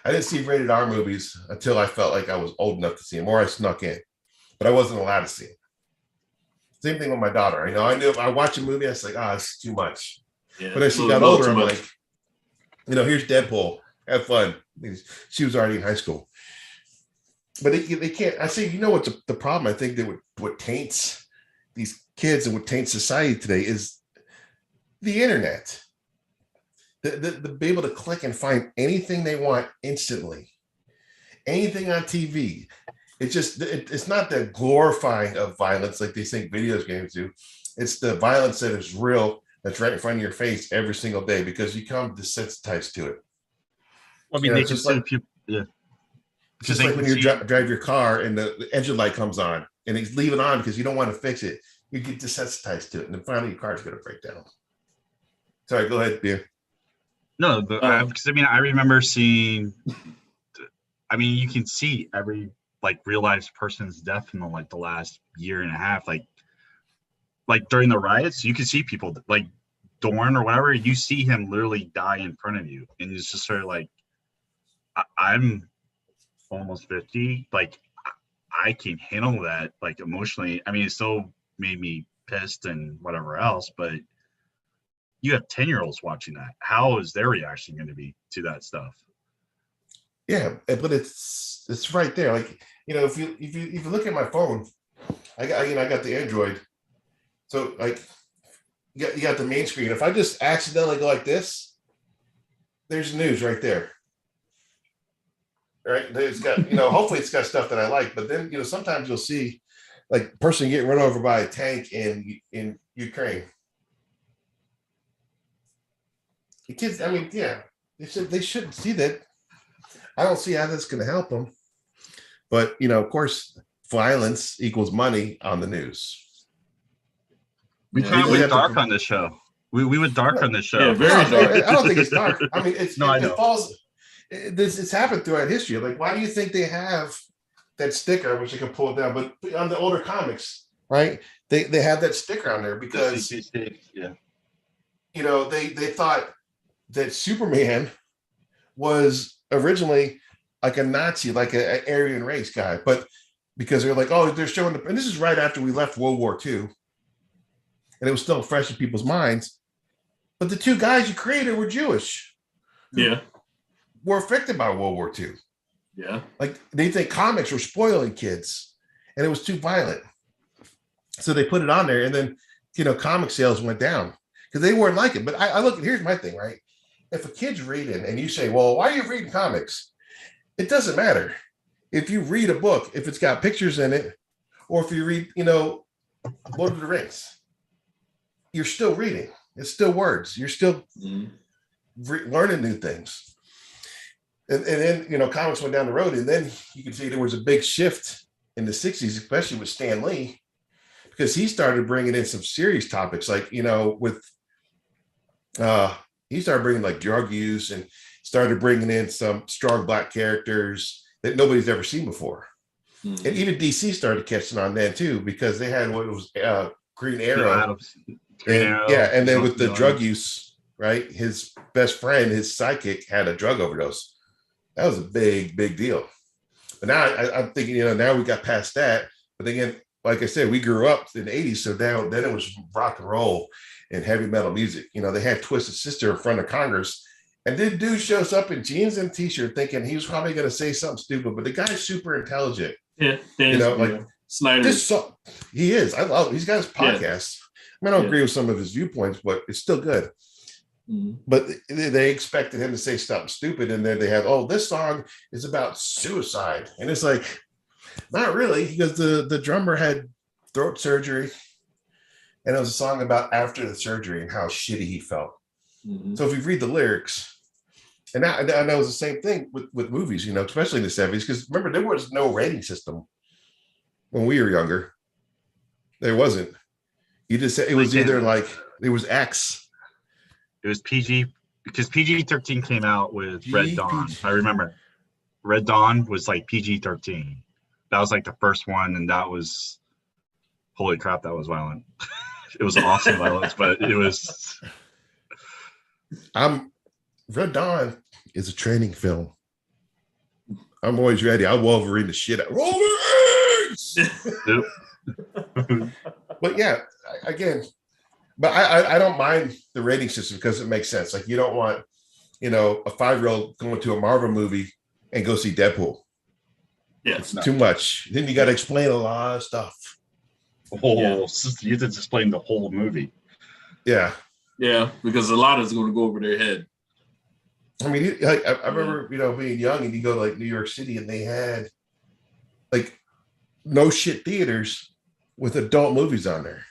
I didn't see rated R movies until I felt like I was old enough to see them, or I snuck in, but I wasn't allowed to see them. Same thing with my daughter. You know, I knew if I watch a movie, I was like, it's too much. Yeah, but as she got older, I'm like, you know, here's Deadpool. Have fun. She was already in high school. But they can't. I say, you know what's the problem? I think that what taints these kids and what taints society today is the internet. The be able to click and find anything they want instantly. Anything on TV. It's not the glorifying of violence like they think video games do. It's the violence that is real, that's right in front of your face every single day because you come desensitized to it. I mean, they just like people, yeah. Just like when you drive your car and the engine light comes on and it's leaving on because you don't want to fix it. You get desensitized to it, and then finally your car's going to break down. Sorry, go ahead, Beer. No, but because I mean, I remember seeing. I mean, you can see every like real life person's death in the last year and a half. Like during the riots, you can see people like Dorn or whatever. You see him literally die in front of you, and it's just sort of like, I'm almost 50. Like, I can handle that like emotionally. I mean, it still made me pissed and whatever else, but you have 10-year-olds watching that. How is their reaction going to be to that stuff? Yeah, but it's right there. Like, you know, if you look at my phone, I got the Android. So like you got the main screen. If I just accidentally go like this, there's news right there. right? It's got, hopefully it's got stuff that I like. But then, sometimes you'll see like a person getting run over by a tank in Ukraine. The kids, I mean, yeah, they shouldn't see that. I don't see how that's going to help them. But, of course, violence equals money on the news. We kind of went dark on this show. We went dark on this show. Yeah, very dark. I don't think it's dark. I mean, it know. falls. It's happened throughout history. Like, why do you think they have that sticker, which they can pull it down? But on the older comics, right? They have that sticker on there because yeah, they thought that Superman was originally like a Nazi, like an Aryan race guy, but because they're like, oh, they're showing and this is right after we left World War II, and it was still fresh in people's minds. But the two guys you created were Jewish. Yeah. Were affected by World War II. Yeah. Like they think comics were spoiling kids and it was too violent. So they put it on there, and then, comic sales went down because they weren't like it. But I look, here's my thing, right? If a kid's reading and you say, well, why are you reading comics? It doesn't matter. If you read a book, if it's got pictures in it, or if you read, Lord of the Rings, you're still reading. It's still words. You're still learning new things. And then, comics went down the road, and then you can see there was a big shift in the 60s, especially with Stan Lee, because he started bringing in some serious topics, like, he started bringing like drug use and started bringing in some strong Black characters that nobody's ever seen before. And even DC started catching on then too, because they had what was Green Arrow. And then with the drug use, right? His best friend, his psychic, had a drug overdose. That was a big, big deal. But now I'm thinking, now we got past that. But again, like I said, we grew up in the 80s. So then it was rock and roll and heavy metal music. They had Twisted Sister in front of Congress. And then dude shows up in jeans and t-shirt thinking he was probably going to say something stupid. But the guy's super intelligent. Yeah. Snyder. He is. I love him. He's got his podcast. I don't agree with some of his viewpoints, but it's still good. But they expected him to say something stupid, and then they had, this song is about suicide, and it's like, not really, because the drummer had throat surgery, and it was a song about after the surgery and how shitty he felt. So if you read the lyrics, and that was the same thing with movies, especially in the 70s, because remember, there was no rating system when we were younger. There wasn't. You just said it was either like it was X. It was PG, because PG-13 came out with Red Dawn. I remember Red Dawn was like PG-13. That was like the first one, and that was, holy crap, that was violent. It was awesome violence, but it was. Red Dawn is a training film. I'm always ready. I'll Wolverine the shit out. Wolverine! But yeah, again. But I don't mind the rating system because it makes sense. Like, you don't want, a 5-year-old going to a Marvel movie and go see Deadpool. Yeah, it's too much. Then you got to explain a lot of stuff. You have to explain the whole movie. Yeah. Yeah, because a lot is going to go over their head. I mean, I remember, being young, and you go to like New York City, and they had like no shit theaters with adult movies on there.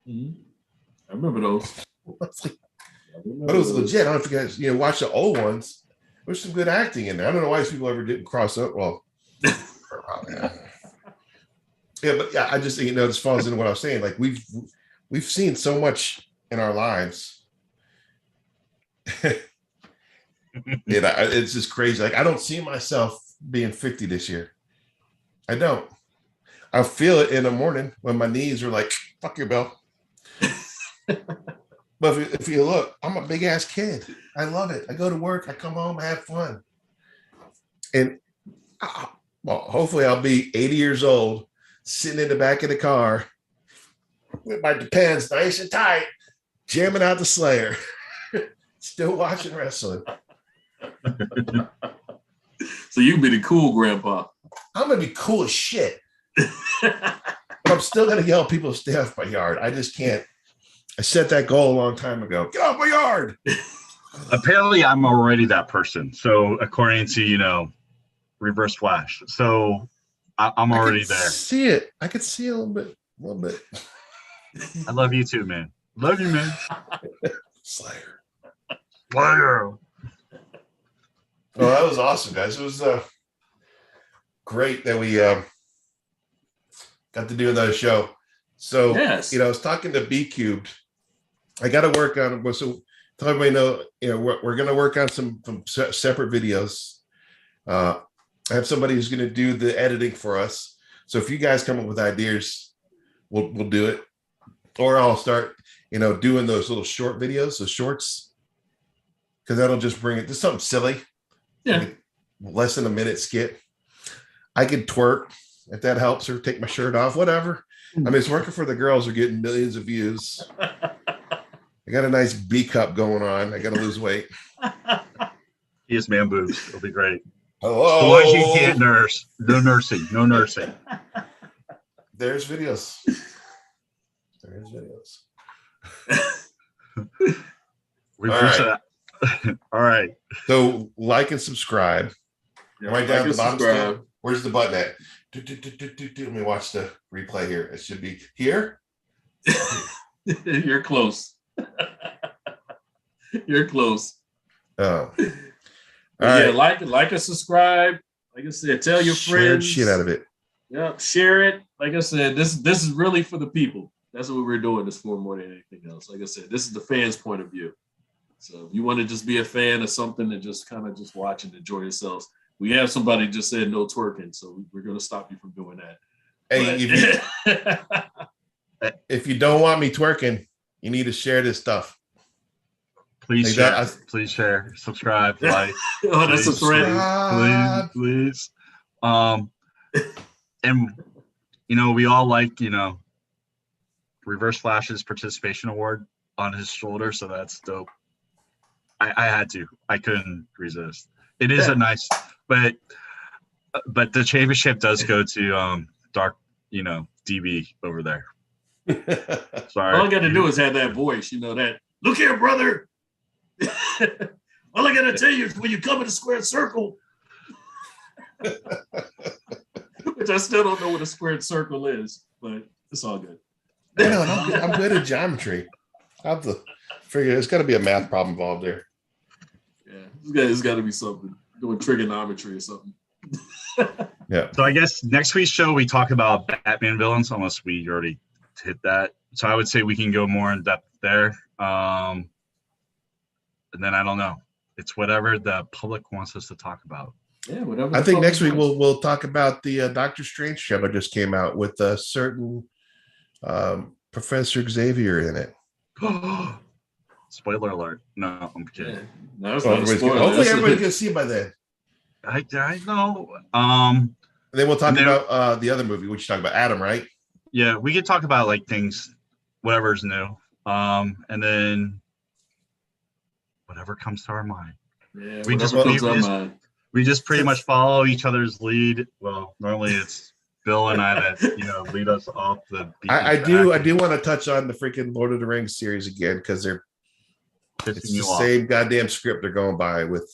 I remember those. But it was legit. I don't know if you guys, watch the old ones. There's some good acting in there. I don't know why these people ever didn't cross up. Well, yeah, but yeah, I just this falls into what I was saying. Like we've seen so much in our lives. It's just crazy. Like I don't see myself being 50 this year. I don't. I feel it in the morning when my knees are like, fuck your bell. But if you look, I'm a big ass kid. I love it. I go to work, I come home, I have fun. And hopefully I'll be 80 years old, sitting in the back of the car with my Depends nice and tight, jamming out the Slayer, still watching wrestling. So you be the cool grandpa. I'm gonna be cool as shit. But I'm still gonna yell at people to stay off my yard. I just can't. I set that goal a long time ago. Get off my yard. Apparently, I'm already that person. So according to Reverse Flash. So I'm already there. See it. I could see a little bit. I love you too, man. Love you, man. Slayer. Slayer. Well, that was awesome, guys. It was great that we got to do another show. So, Yes. I was talking to B Cubed. I got to work on it. So, to let everybody know, we're going to work on some separate videos. I have somebody who's going to do the editing for us. So, if you guys come up with ideas, we'll do it. Or I'll start, doing those little short videos, the shorts, because that'll just bring it to something silly. Yeah. Like less than a minute skit. I could twerk if that helps, or take my shirt off, whatever. I mean, it's working for the girls who are getting millions of views. I got a nice B cup going on. I got to lose weight. He has man boobs. It'll be great. Hello. Why you can't nurse? No nursing. No nursing. There's videos. Reverse that. All right. So like and subscribe. Right down at the bottom. Still. Where's the button at? Let me watch the replay here. It should be here. You're close. You're close. Oh. Yeah, right. like and subscribe. Like I said, tell your friends. Shit out of it. Yep, share it. Like I said, this is really for the people. That's what we're doing this for more than anything else. Like I said, this is the fans' point of view. So if you want to just be a fan of something and just kind of just watch and enjoy yourselves, we have somebody just said no twerking, so we're going to stop you from doing that. Hey, if you don't want me twerking, you need to share this stuff. Please share. Please share. Subscribe. Like. Oh, that's a threat. Please. And we all like Reverse Flash's participation award on his shoulder, so that's dope. I had to. I couldn't resist. It is a nice, but the championship does go to Dark, DB over there. Sorry. All I got to do is have that voice, that. Look here, brother. All I got to tell you is when you come in a squared circle, which I still don't know what a squared circle is, but it's all good. I'm good at geometry. I have to figure there's got to be a math problem involved there. Yeah, it's got to be something doing trigonometry or something. Yeah. So I guess next week's show we talk about Batman villains, unless we already hit that. So I would say we can go more in depth there. And then I don't know. It's whatever the public wants us to talk about. Yeah, whatever. I think next week we'll talk about the Doctor Strange show that just came out with a certain Professor Xavier in it. Spoiler alert. No, I'm kidding. Yeah. No, it's not a spoiler. Hopefully everybody's going to see it by then. I know. And then we'll talk about the other movie, which you talk about, Adam, right? Yeah, we could talk about like things, whatever's new. And then whatever comes to our mind. Yeah, we just pretty much follow each other's lead. Well, normally it's Bill and I that lead us off the beat. I do want to touch on the freaking Lord of the Rings series again, because it's the same goddamn script they're going by with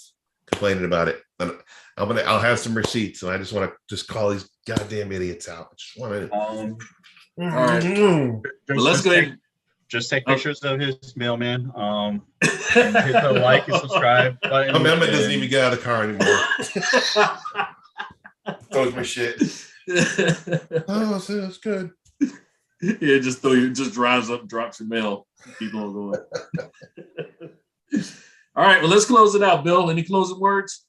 complaining about it. And I'll have some receipts, and I just want to call these goddamn idiots out. I just want to. All right. Well, let's go ahead. Just take pictures of his mailman. And hit the like and subscribe button. Amendment doesn't even get out of the car anymore. Throws my shit. Oh, so that's good. Yeah, just drives up, drops your mail. Keep on going. All right, well, let's close it out. Bill, any closing words?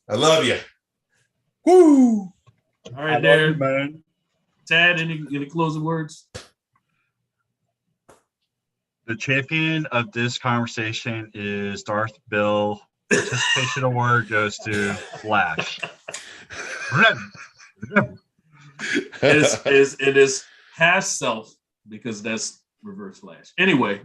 I love you. Woo! All right, there, man. Tad, any closing words? The champion of this conversation is Darth Bill. Participation award goes to Flash. It is half self, because that's Reverse Flash. Anyway,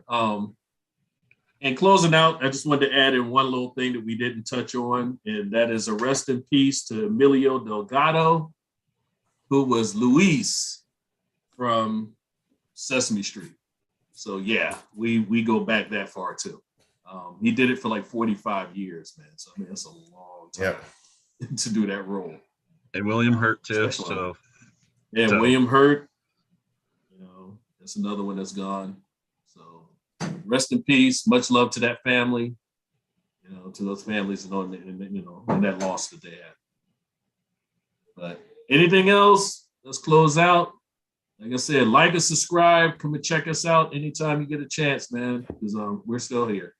in closing out, I just wanted to add in one little thing that we didn't touch on, and that is a rest in peace to Emilio Delgado, who was Luis from Sesame Street. So yeah, we go back that far too. He did it for like 45 years, man. So I mean, that's a long time. Yep. to do that role. And William Hurt too. Special So Yeah, So- William Hurt, that's another one that's gone. So rest in peace. Much love to that family, to those families and that loss that they had. But anything else? Let's close out. Like I said, like and subscribe. Come and check us out anytime you get a chance, man, because we're still here.